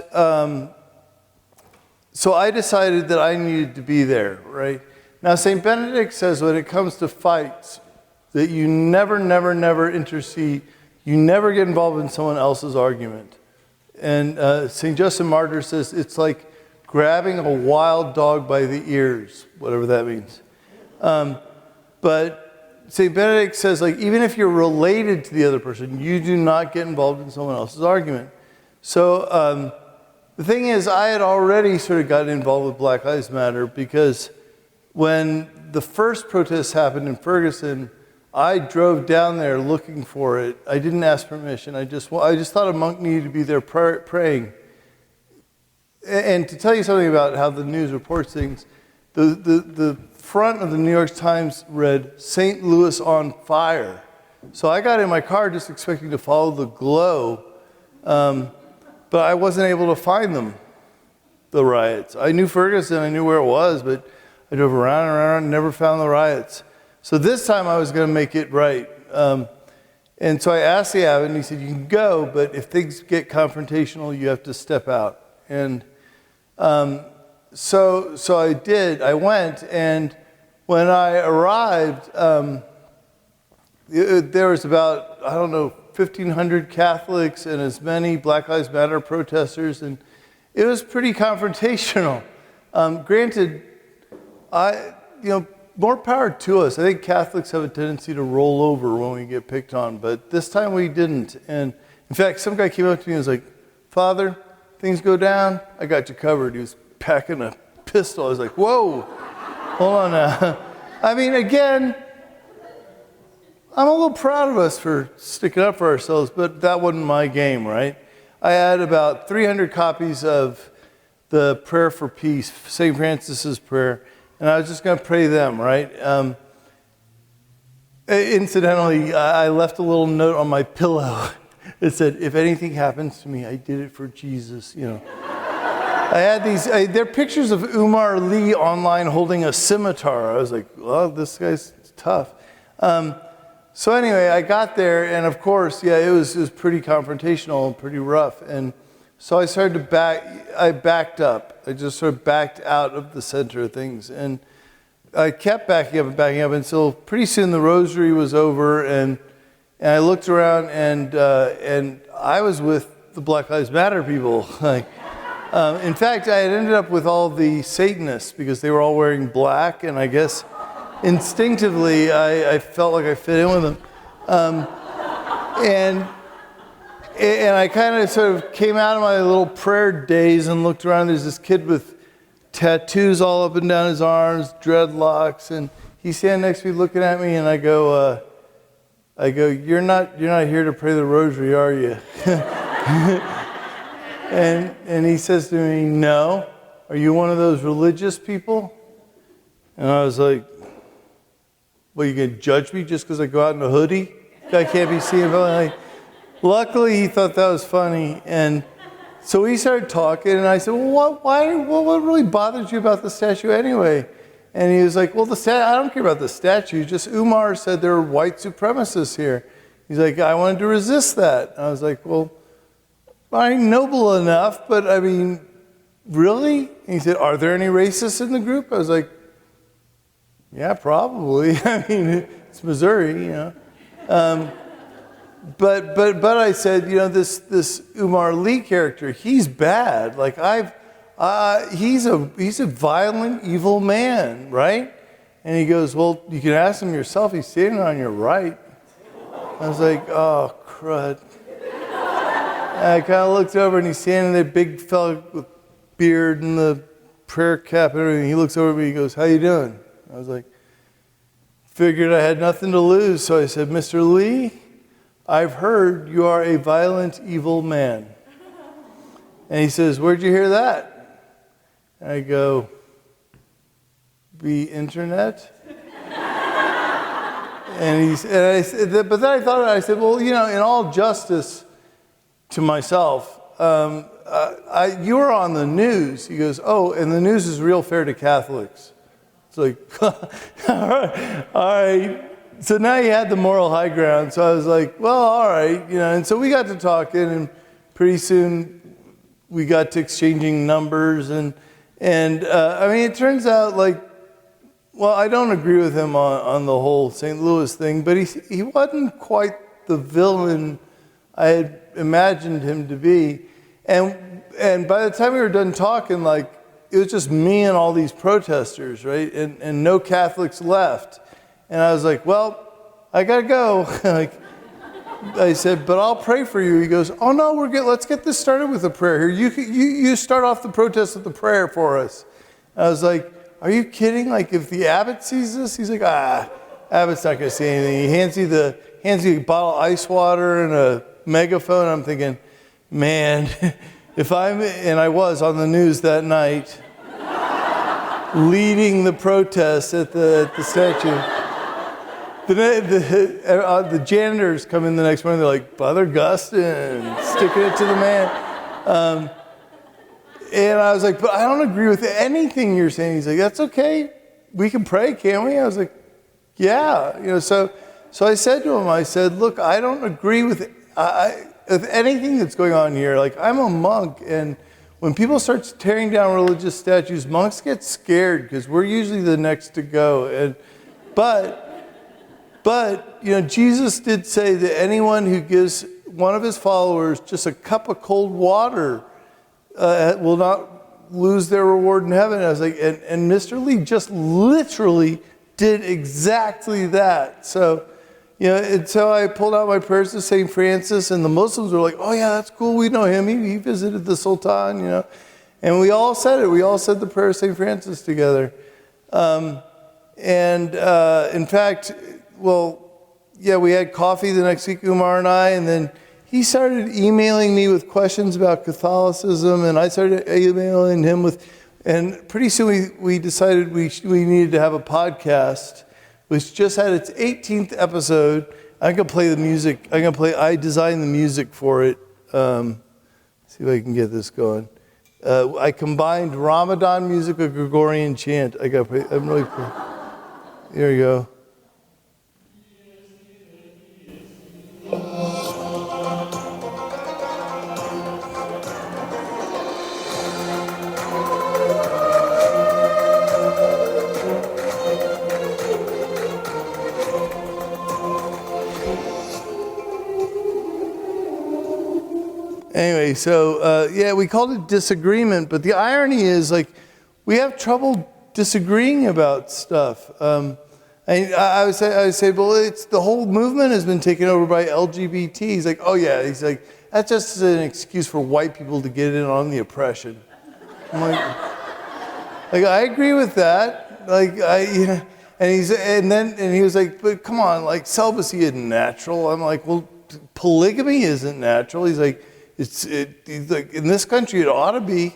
so I decided that I needed to be there, right? Now, St. Benedict says when it comes to fights, that you never, never, never intercede. You never get involved in someone else's argument. And St. Justin Martyr says it's like grabbing a wild dog by the ears, whatever that means. But St. Benedict says, like, even if you're related to the other person, you do not get involved in someone else's argument. So the thing is, I had already sort of gotten involved with Black Lives Matter because when the first protest happened in Ferguson, I drove down there looking for it. I didn't ask permission. I just thought a monk needed to be there praying. And to tell you something about how the news reports things, the front of the New York Times read, "St. Louis on fire." So I got in my car just expecting to follow the glow, but I wasn't able to find them, the riots. I knew Ferguson, I knew where it was, but I drove around and around and never found the riots. So this time I was going to make it right. And so I asked the abbot, and he said, "You can go, but if things get confrontational, you have to step out." And so I did. I went, and when I arrived, there was about, 1,500 Catholics and as many Black Lives Matter protesters, and it was pretty confrontational. Granted, more power to us. I think Catholics have a tendency to roll over when we get picked on, but this time we didn't. And in fact, some guy came up to me and was like, "Father, things go down, I got you covered." He was packing a pistol. I was like, "Whoa, hold on now." I mean, again, I'm a little proud of us for sticking up for ourselves, but that wasn't my game, right? I had about 300 copies of the Prayer for Peace, St. Francis's prayer, and I was just going to pray them, right? Incidentally, I left a little note on my pillow. It said, "If anything happens to me, I did it for Jesus," I had these, they're pictures of Umar Lee online holding a scimitar. I was like, "Well, this guy's tough." So anyway, I got there, and of course, it was pretty confrontational and pretty rough. And so I started to I backed up. I just sort of backed out of the center of things. And I kept backing up until pretty soon the rosary was over, and I looked around, and I was with the Black Lives Matter people. In fact, I had ended up with all the Satanists because they were all wearing black, and I guess instinctively I felt like I fit in with them. And I kind of sort of came out of my little prayer daze and looked around. There's this kid with tattoos all up and down his arms, dreadlocks, and he's standing next to me looking at me, and I go, "You're not here to pray the rosary, are you?" And he says to me, "No. Are you one of those religious people?" And I was like, "Well, you going to judge me just because I go out in a hoodie? I can't be seen." Luckily, he thought that was funny. And so we started talking, and I said, "Well, what really bothers you about the statue anyway?" And he was like, "Well, I don't care about the statue. Just Umar said there were white supremacists here." He's like, "I wanted to resist that." And I was like, "Well, I ain't noble enough, but I mean, really?" And he said, "Are there any racists in the group?" I was like, "Yeah, probably. I mean, it's Missouri, But I said, this Umar Lee character, he's bad. Like he's a violent, evil man, right?" And he goes, "Well, you can ask him yourself. He's standing on your right." I was like, "Oh, crud." And I kind of looked over, and he's standing there, big fella with beard and the prayer cap and everything. He looks over at me, he goes, "How you doing?" I was like, figured I had nothing to lose, so I said, "Mr. Lee, I've heard you are a violent, evil man." And he says, "Where'd you hear that?" And I go, "The internet." And I said, but then I said, "Well, in all justice to myself, you were on the news." He goes, "Oh, and the news is real fair to Catholics." It's like, all right. So now you had the moral high ground. So I was like, "Well, all right," And so we got to talking, and pretty soon we got to exchanging numbers, and I mean, it turns out like, well, I don't agree with him on the whole St. Louis thing, but he wasn't quite the villain I had imagined him to be. And by the time we were done talking, like, it was just me and all these protesters, right? And no Catholics left. And I was like, well, I gotta go. Like, I said, but I'll pray for you. He goes, oh no, we're good. Let's get this started with a prayer here. You start off the protest with a prayer for us. I was like, are you kidding? Like, if the abbot sees this, he's like, Abbott's not gonna see anything. He hands you a bottle of ice water and a megaphone. I'm thinking, man, and I was on the news that night, leading the protest at the statue. The janitors come in the next morning, they're like, Father Augustine, sticking it to the man. And I was like, but I don't agree with anything you're saying. He's like, that's okay. We can pray, can't we? I was like, yeah. So I said to him, I said, look, I don't agree with anything that's going on here. Like, I'm a monk, and when people start tearing down religious statues, monks get scared because we're usually the next to go. But Jesus did say that anyone who gives one of his followers just a cup of cold water will not lose their reward in heaven. I was like, and Mr. Lee just literally did exactly that. So, and so I pulled out my prayers to St. Francis, and the Muslims were like, oh yeah, that's cool. We know him. He visited the Sultan, And we all said it. We all said the prayer of St. Francis together. In fact, we had coffee the next week, Umar and I, and then he started emailing me with questions about Catholicism, and I started emailing him and pretty soon we decided we needed to have a podcast, which just had its 18th episode. I'm going to play the music. I designed the music for it. See if I can get this going. I combined Ramadan music with Gregorian chant. I'm really cool. Here we go. Anyway, so we called it disagreement, but the irony is, like, we have trouble disagreeing about stuff. I would say, well, it's the whole movement has been taken over by LGBT. He's like, oh yeah. He's like, that's just an excuse for white people to get in on the oppression. I'm like I agree with that. And he was like, but come on, like, celibacy isn't natural. I'm like, well, polygamy isn't natural. He's like, he's like, in this country it ought to be.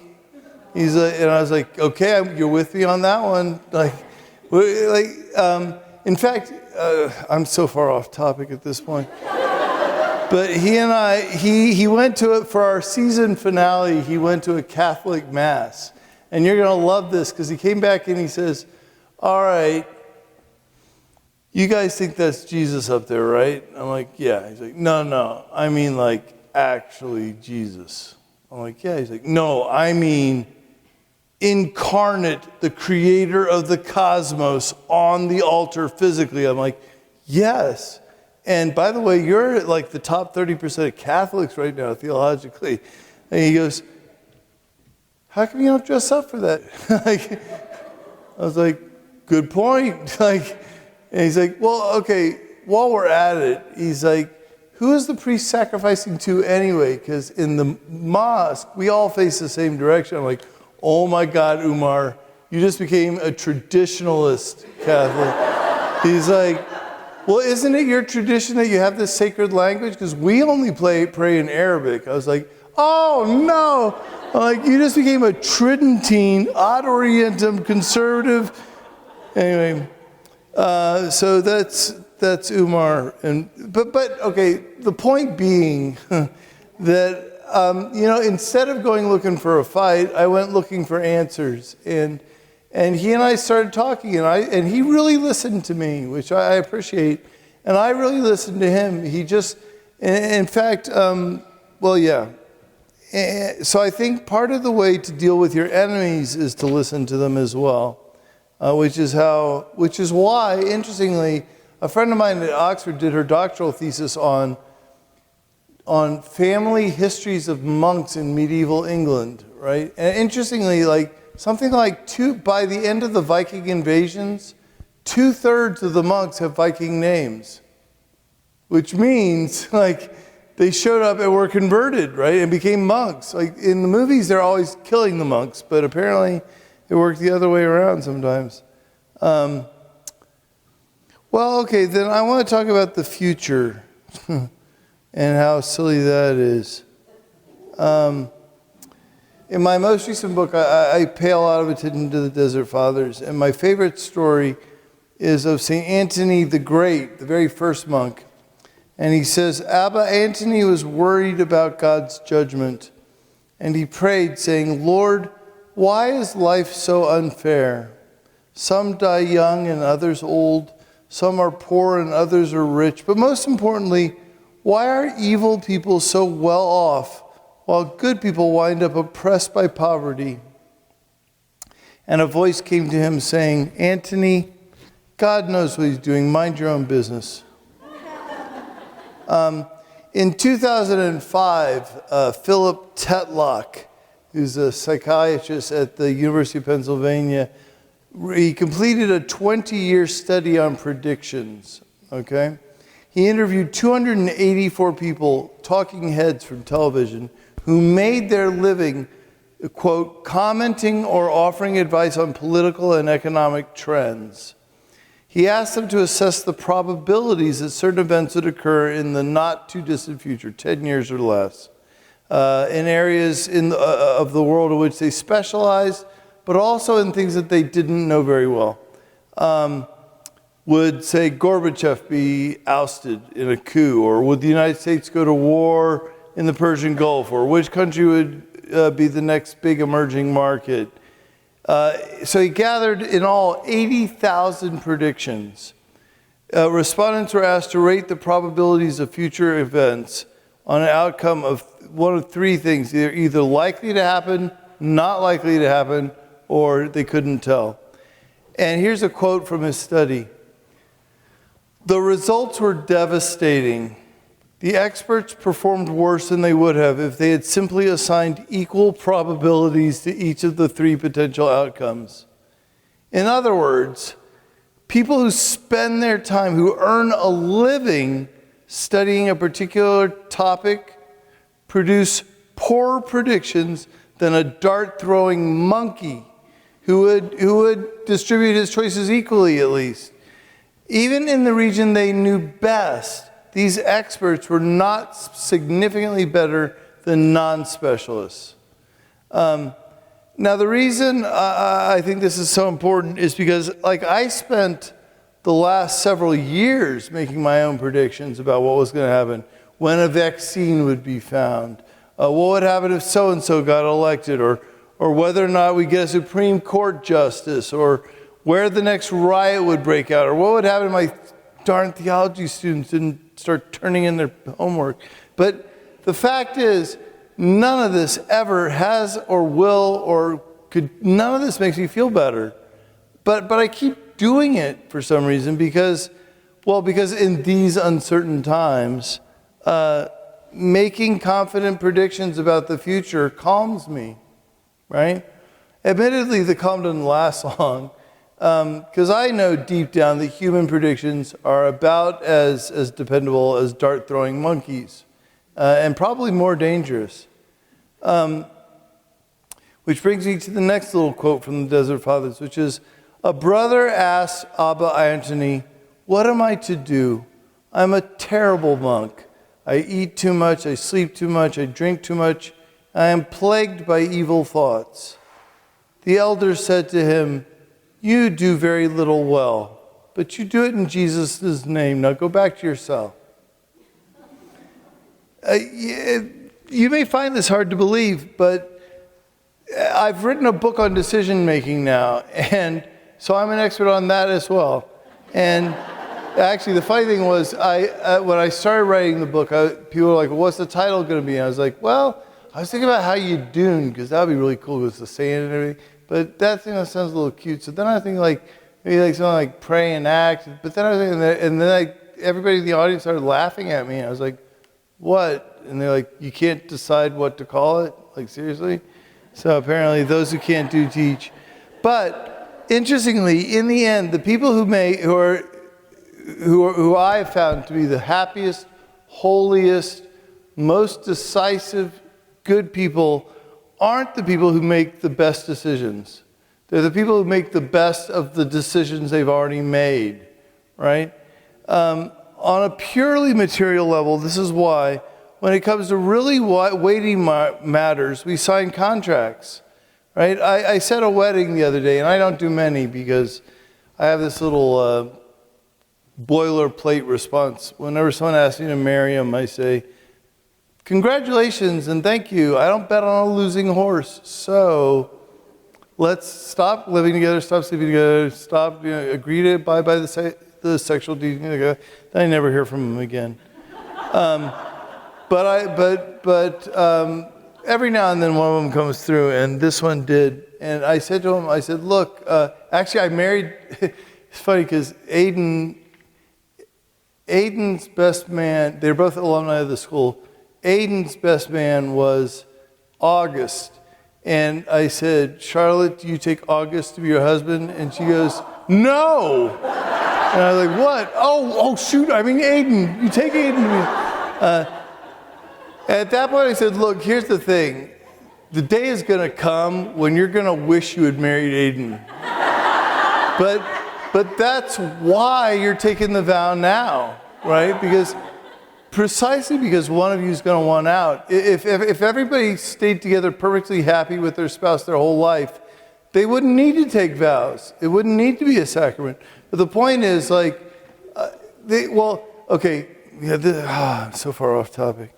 He's like, and I was like, okay, you're with me on that one. In fact, I'm so far off topic at this point. But he and I, he went to it for our season finale. He went to a Catholic mass, and you're gonna love this because he came back and he says, "All right, you guys think that's Jesus up there, right?" I'm like, "Yeah." He's like, "No, I mean like actually Jesus." I'm like, "Yeah." He's like, "No, I mean incarnate, the creator of the cosmos on the altar physically." I'm like, "Yes." And by the way, you're like the top 30% of Catholics right now, theologically. And he goes, "How come you don't dress up for that?" I was like, "Good point." And he's like, "Well, okay, while we're at it," he's like, "Who is the priest sacrificing to anyway? Because in the mosque, we all face the same direction." I'm like, "Oh my God, Umar, you just became a traditionalist Catholic." He's like, "Well, isn't it your tradition that you have this sacred language? Because we only pray in Arabic." I was like, "Oh no!" I'm like, "You just became a Tridentine, ad orientem, conservative." Anyway, so that's Umar. But okay, the point being that instead of going looking for a fight, I went looking for answers, and he and I started talking, and he really listened to me, which I appreciate, and I really listened to him. He just, in fact, So I think part of the way to deal with your enemies is to listen to them as well, which is why, interestingly, a friend of mine at Oxford did her doctoral thesis on family histories of monks in medieval England, right? And interestingly, by the end of the Viking invasions, 2/3 of the monks have Viking names, which means they showed up and were converted, right, and became monks. Like in the movies, they're always killing the monks, but apparently it worked the other way around sometimes. Well, okay, then I want to talk about the future and how silly that is. In my most recent book, I pay a lot of attention to the Desert Fathers, and my favorite story is of St. Anthony the Great, the very first monk. And he says, Abba Antony was worried about God's judgment, and he prayed, saying, Lord, why is life so unfair? Some die young and others old. Some are poor and others are rich. But most importantly, why are evil people so well off, while good people wind up oppressed by poverty? And a voice came to him saying, Antony, God knows what he's doing. Mind your own business. In 2005, Philip Tetlock, who's a psychiatrist at the University of Pennsylvania, he completed a 20-year study on predictions, okay? He interviewed 284 people, talking heads from television, who made their living, quote, commenting or offering advice on political and economic trends. He asked them to assess the probabilities that certain events would occur in the not-too-distant future, 10 years or less, in areas of the world in which they specialized, but also in things that they didn't know very well. Would, say, Gorbachev be ousted in a coup? Or would the United States go to war in the Persian Gulf? Or which country would be the next big emerging market? So he gathered in all 80,000 predictions. Respondents were asked to rate the probabilities of future events on an outcome of one of three things: either likely to happen, not likely to happen, or they couldn't tell. And here's a quote from his study. The results were devastating. The experts performed worse than they would have if they had simply assigned equal probabilities to each of the three potential outcomes. In other words, people who spend their time, who earn a living studying a particular topic, produce poorer predictions than a dart-throwing monkey who would distribute his choices equally, at least. Even in the region they knew best, these experts were not significantly better than non-specialists. Now, the reason I think this is so important is because, I spent the last several years making my own predictions about what was going to happen, when a vaccine would be found, what would happen if so-and-so got elected, or whether or not we get a Supreme Court justice, or where the next riot would break out, or what would happen if my darn theology students didn't start turning in their homework. But the fact is, none of this ever has or will or could, none of this makes me feel better. But I keep doing it for some reason because in these uncertain times, making confident predictions about the future calms me, right? Admittedly, the calm doesn't last long, because I know deep down that human predictions are about as dependable as dart-throwing monkeys, and probably more dangerous. Which brings me to the next little quote from the Desert Fathers, which is, a brother asked Abba Antony, what am I to do? I'm a terrible monk. I eat too much, I sleep too much, I drink too much. I am plagued by evil thoughts. The elders said to him, you do very little well, but you do it in Jesus' name. Now go back to your cell. You may find this hard to believe, but I've written a book on decision making now, and so I'm an expert on that as well. And actually, the funny thing was, when I started writing the book, people were like, well, what's the title going to be? And I was like, well, I was thinking about how you dune, because that would be really cool with the sand and everything. But that thing sounds a little cute. So then I was thinking like, maybe like something like pray and act. But then I was thinking, and then like everybody in the audience started laughing at me. And I was like, what? And they're like, you can't decide what to call it? Like, seriously? So apparently those who can't do teach. But interestingly, in the end, the people who I have found to be the happiest, holiest, most decisive, good people aren't the people who make the best decisions. They're the people who make the best of the decisions they've already made, right? On a purely material level, this is why, when it comes to really weighty matters, we sign contracts, right? I said a wedding the other day, and I don't do many because I have this little boilerplate response. Whenever someone asks me to marry them, I say, congratulations and thank you. I don't bet on a losing horse. So let's stop living together, stop sleeping together, stop, agree to abide by the sexual deed. Then I never hear from them again. But every now and then one of them comes through, and this one did. And I said to him, I said, look, actually I married, it's funny because Aiden's best man, they're both alumni of the school. Aiden's best man was August. And I said, Charlotte, do you take August to be your husband? And she goes, no. And I was like, what? Oh, shoot, I mean Aiden. You take Aiden to me. At that point, I said, look, here's the thing. The day is going to come when you're going to wish you had married Aiden. But that's why you're taking the vow now, right? Precisely because one of you is going to want out. If everybody stayed together perfectly happy with their spouse their whole life, they wouldn't need to take vows. It wouldn't need to be a sacrament. But the point is, like, I'm so far off topic.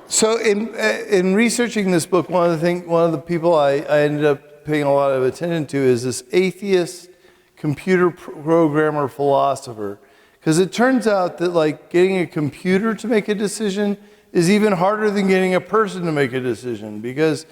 So in researching this book, one of the people I ended up paying a lot of attention to is this atheist computer programmer philosopher. Because it turns out that like getting a computer to make a decision is even harder than getting a person to make a decision. Because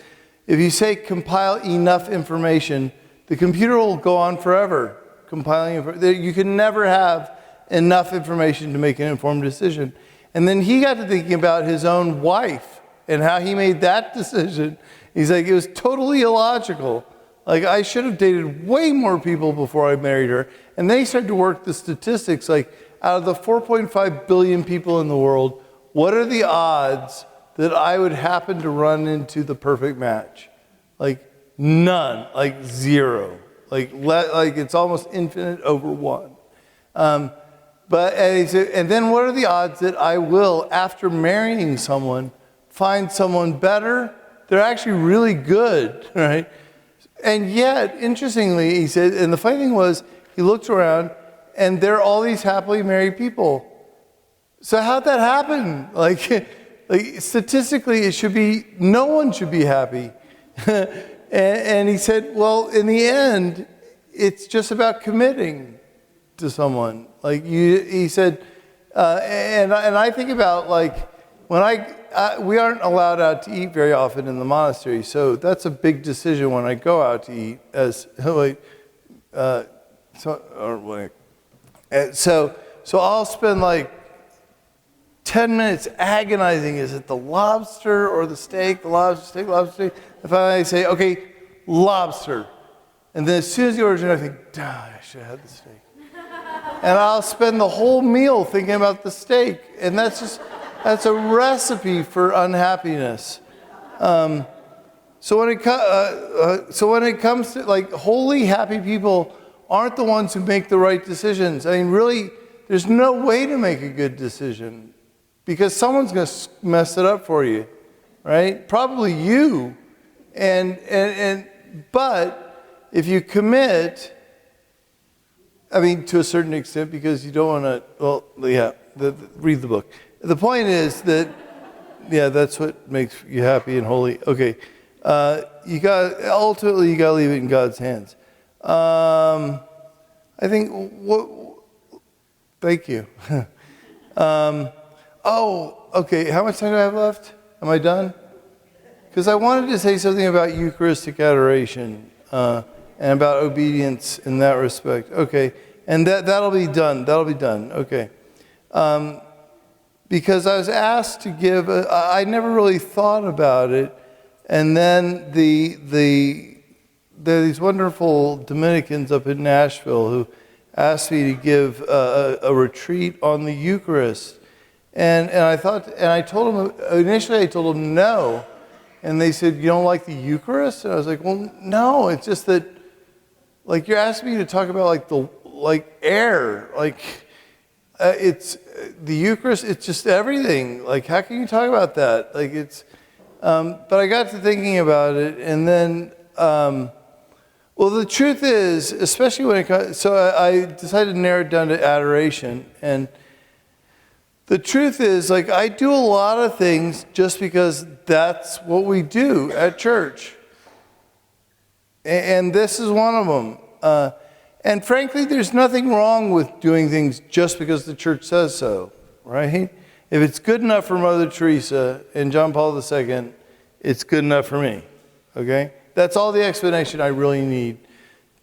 if you say compile enough information, the computer will go on forever compiling. You can never have enough information to make an informed decision. And then he got to thinking about his own wife and how he made that decision. He's like, it was totally illogical. Like, I should have dated way more people before I married her. And then he started to work the statistics, like, out of the 4.5 billion people in the world, what are the odds that I would happen to run into the perfect match? Like, none. Like, zero. Like it's almost infinite over one. And then what are the odds that I will, after marrying someone, find someone better? They're actually really good, right? And yet, interestingly, he said, and the funny thing was, he looked around, and there are all these happily married people. So how'd that happen? Like statistically, it should be, no one should be happy. And he said, well, in the end, it's just about committing to someone. He said, and I think about like, we aren't allowed out to eat very often in the monastery, so that's a big decision when I go out to eat. So I'll spend like 10 minutes agonizing. Is it the lobster or the steak? The lobster, steak. If I say, okay, lobster, and then as soon as you order, I think, I should have had the steak. And I'll spend the whole meal thinking about the steak, and that's a recipe for unhappiness. So when it comes to like wholly happy people aren't the ones who make the right decisions. I mean, really, there's no way to make a good decision because someone's going to mess it up for you, right? Probably you. But if you commit, I mean, to a certain extent, because you don't want to, read the book. The point is that, that's what makes you happy and holy. Okay, ultimately you got to leave it in God's hands. I think, thank you. Okay, how much time do I have left? Am I done? because I wanted to say something about Eucharistic adoration and about obedience in that respect. Okay, and that'll be done. That'll be done. Okay. Because I was asked to give, I never really thought about it, and then there are these wonderful Dominicans up in Nashville who asked me to give a retreat on the Eucharist, and I thought, and I told them initially, I told them no, and they said, "You don't like the Eucharist?" And I was like, "Well, no, it's just that, like, you're asking me to talk about like air, like." It's the Eucharist. It's just everything. Like, how can you talk about that? Like, it's. But I got to thinking about it, and then, well, the truth is, especially when it comes. So I decided to narrow it down to adoration, and the truth is, like, I do a lot of things just because that's what we do at church, and this is one of them. And frankly, there's nothing wrong with doing things just because the church says so, right? If it's good enough for Mother Teresa and John Paul II, it's good enough for me, okay? That's all the explanation I really need.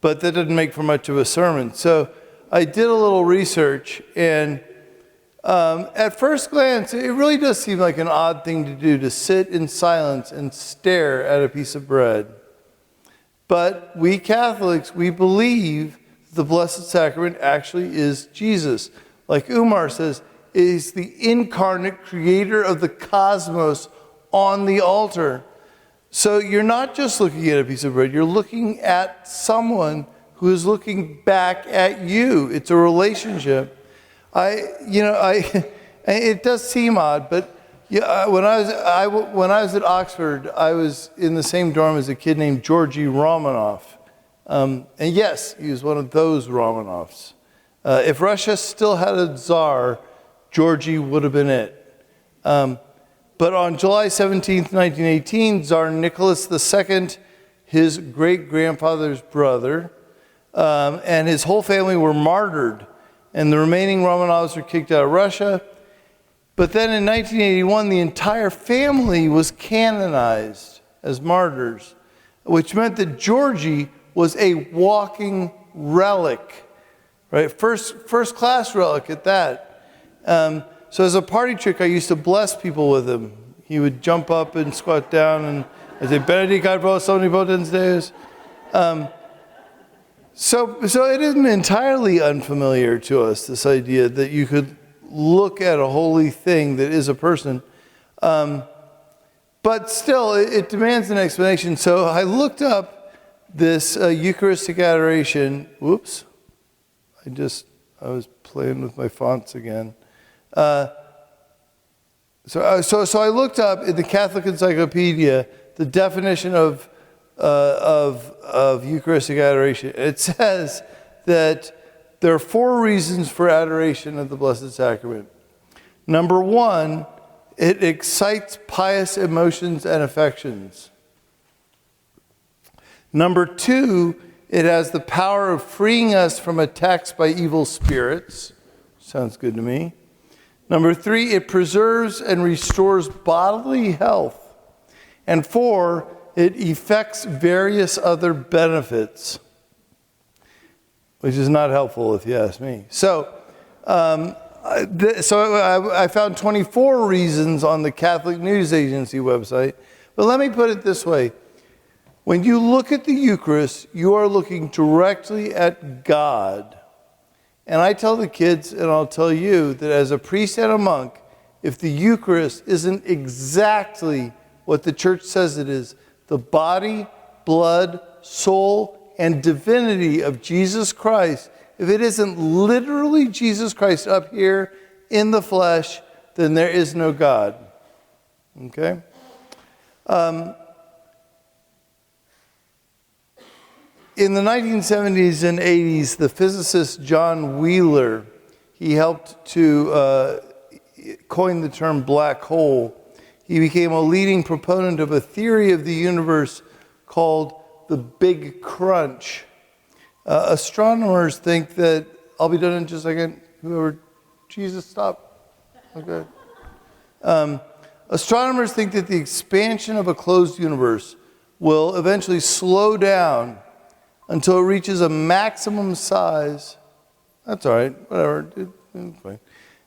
But that doesn't make for much of a sermon. So I did a little research, and at first glance, it really does seem like an odd thing to do, to sit in silence and stare at a piece of bread. But we Catholics, we believe the Blessed Sacrament actually is Jesus. Like Umar says, is the incarnate creator of the cosmos on the altar. So you're not just looking at a piece of bread, you're looking at someone who is looking back at you. It's a relationship. It does seem odd, but when I was at Oxford, I was in the same dorm as a kid named Georgy Romanoff. And yes, he was one of those Romanovs. If Russia still had a czar, Georgy would have been it. But on July 17th, 1918, Tsar Nicholas II, his great-grandfather's brother, and his whole family were martyred, and the remaining Romanovs were kicked out of Russia. But then in 1981, the entire family was canonized as martyrs, which meant that Georgy was a walking relic, right? First class relic at that. So as a party trick, I used to bless people with him. He would jump up and squat down, and I'd say, "Benedicat vos omnipotens Deus." So it isn't entirely unfamiliar to us, this idea that you could look at a holy thing that is a person. But still, it demands an explanation. So I looked up this Eucharistic adoration. Whoops. I was playing with my fonts again. So I looked up in the Catholic Encyclopedia the definition of Eucharistic adoration. It says that there are 4 reasons for adoration of the Blessed Sacrament. Number 1, it excites pious emotions and affections. Number 2, it has the power of freeing us from attacks by evil spirits. Sounds good to me. Number 3, it preserves and restores bodily health. And 4, it effects various other benefits, which is not helpful if you ask me. So I found 24 reasons on the Catholic News Agency website. But let me put it this way. When you look at the Eucharist, you are looking directly at God. And I tell the kids, and I'll tell you, that as a priest and a monk, if the Eucharist isn't exactly what the church says it is, the body, blood, soul, and divinity of Jesus Christ, if it isn't literally Jesus Christ up here in the flesh, then there is no God. Okay? In the 1970s and 80s, the physicist John Wheeler, he helped to coin the term black hole. He became a leading proponent of a theory of the universe called the Big Crunch. Astronomers think that, I'll be done in just a second, Jesus, stop. Okay. Astronomers think that the expansion of a closed universe will eventually slow down until it reaches a maximum size. That's all right, whatever. It's fine.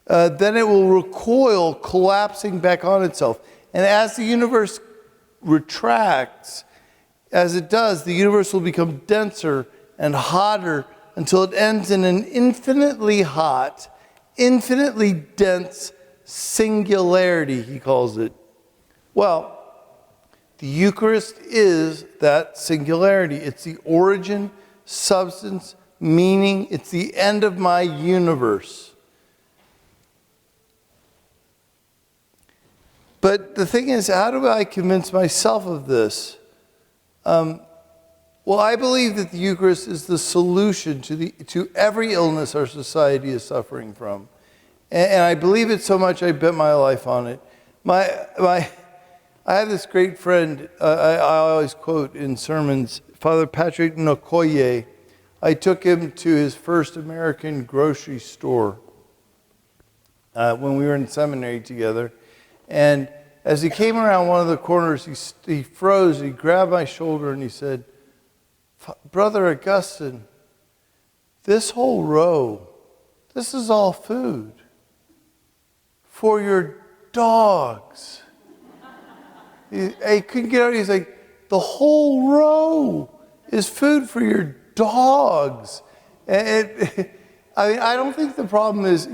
Then it will recoil, collapsing back on itself. And as the universe retracts, as it does, the universe will become denser and hotter until it ends in an infinitely hot, infinitely dense singularity, he calls it. Well, the Eucharist is that singularity. It's the origin, substance, meaning. It's the end of my universe. But the thing is, how do I convince myself of this? Well, I believe that the Eucharist is the solution to every illness our society is suffering from. And I believe it so much I bet my life on it. I have this great friend, I always quote in sermons, Father Patrick Nkoye. I took him to his first American grocery store when we were in seminary together. And as he came around one of the corners, he froze, he grabbed my shoulder and he said, Brother Augustine, this whole row, this is all food for your dogs. He couldn't get out. He's like, the whole row is food for your dogs. And I don't think the problem is,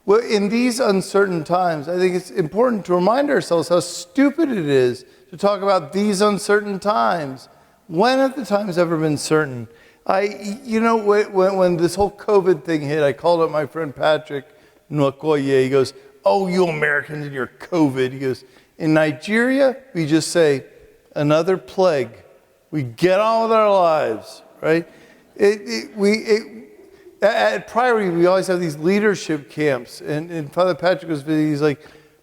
well, in these uncertain times, I think it's important to remind ourselves how stupid it is to talk about these uncertain times. When have the times ever been certain? When this whole COVID thing hit, I called up my friend Patrick Nkoye. He goes, oh, you Americans and your COVID. He goes, in Nigeria, we just say, another plague. We get on with our lives, right? At Priory, we always have these leadership camps. And Father Patrick was visiting. He's like,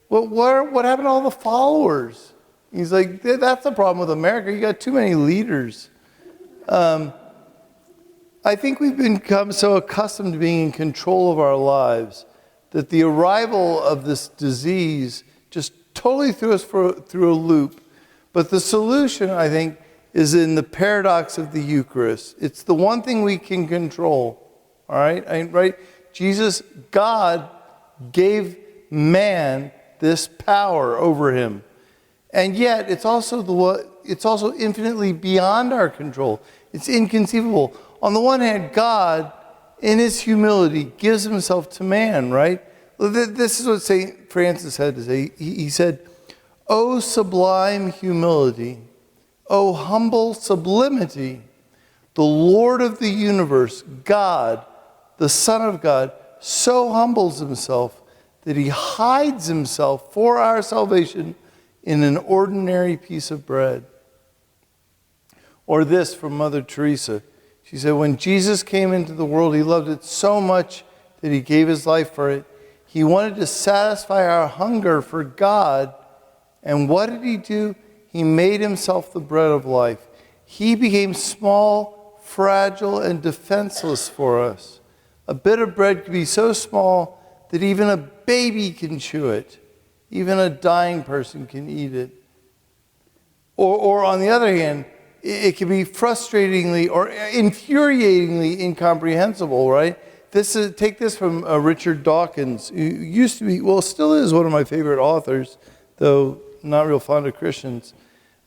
what happened to all the followers? He's like, that's the problem with America. You got too many leaders. I think we've become so accustomed to being in control of our lives that the arrival of this disease just totally threw us through a loop. But the solution, I think, is in the paradox of the Eucharist. It's the one thing we can control. All right? Right? Jesus, God, gave man this power over him. And yet, it's also infinitely beyond our control. It's inconceivable. On the one hand, God, in his humility, gives himself to man, right? This is what St. Francis had to say. He said, O sublime humility, O humble sublimity, the Lord of the universe, God, the Son of God, so humbles himself that he hides himself for our salvation in an ordinary piece of bread. Or this from Mother Teresa. She said, when Jesus came into the world, he loved it so much that he gave his life for it. He wanted to satisfy our hunger for God. And what did he do? He made himself the bread of life. He became small, fragile, and defenseless for us. A bit of bread could be so small that even a baby can chew it. Even a dying person can eat it. Or on the other hand, it can be frustratingly or infuriatingly incomprehensible, right? Take this from Richard Dawkins, who used to be, well, still is one of my favorite authors, though not real fond of Christians.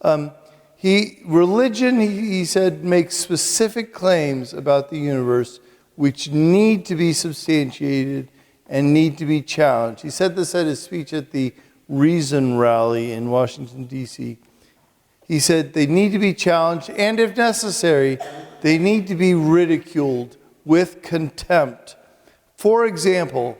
Religion, he said, makes specific claims about the universe which need to be substantiated and need to be challenged. He said this at his speech at the Reason Rally in Washington, D.C. He said they need to be challenged, and if necessary, they need to be ridiculed with contempt. For example,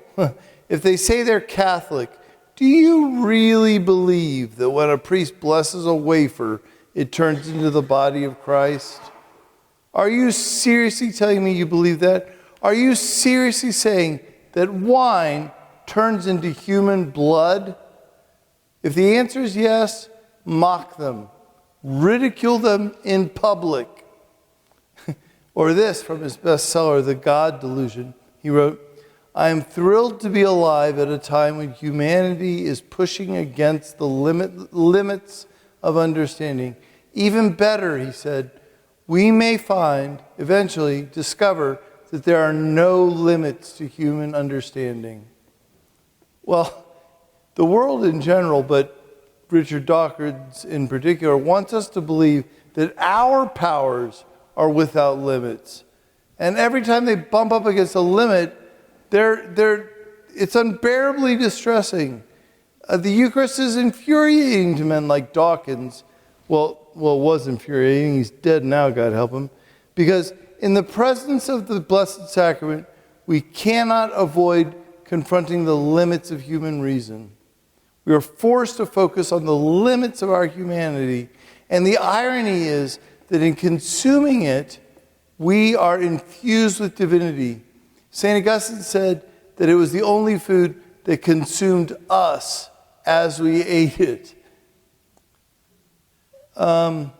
if they say they're Catholic, do you really believe that when a priest blesses a wafer, it turns into the body of Christ? Are you seriously telling me you believe that? Are you seriously saying that wine turns into human blood? If the answer is yes, mock them. Ridicule them in public. Or this from his bestseller, The God Delusion. He wrote, I am thrilled to be alive at a time when humanity is pushing against the limits of understanding. Even better, he said, we may eventually discover that there are no limits to human understanding. Well, the world in general, but Richard Dawkins in particular, wants us to believe that our powers are without limits. And every time they bump up against a limit, it's unbearably distressing. The Eucharist is infuriating to men like Dawkins. Well, it was infuriating. He's dead now, God help him. Because in the presence of the Blessed Sacrament, we cannot avoid confronting the limits of human reason. We are forced to focus on the limits of our humanity. And the irony is that in consuming it, we are infused with divinity. St. Augustine said that it was the only food that consumed us as we ate it. How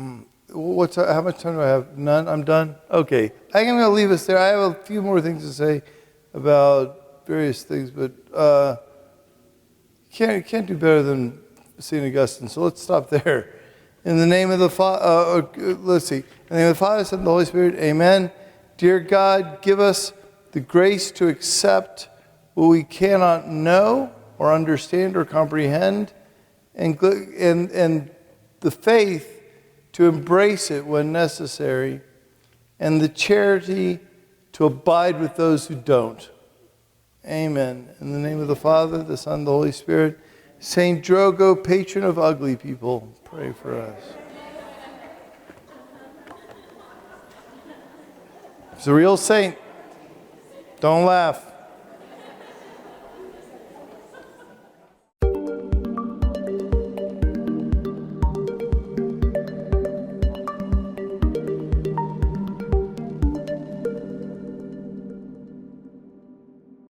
much time do I have? None? I'm done? Okay. I think I'm going to leave us there. I have a few more things to say about various things, but can't do better than St. Augustine, so let's stop there. In the name of the Father, let's see. In the name of the Father, Son, and the Holy Spirit, amen. Dear God, give us the grace to accept what we cannot know or understand or comprehend, and the faith to embrace it when necessary, and the charity to abide with those who don't. Amen. In the name of the Father, the Son, and the Holy Spirit. Saint Drogo, patron of ugly people, pray for us. He's a real saint. Don't laugh.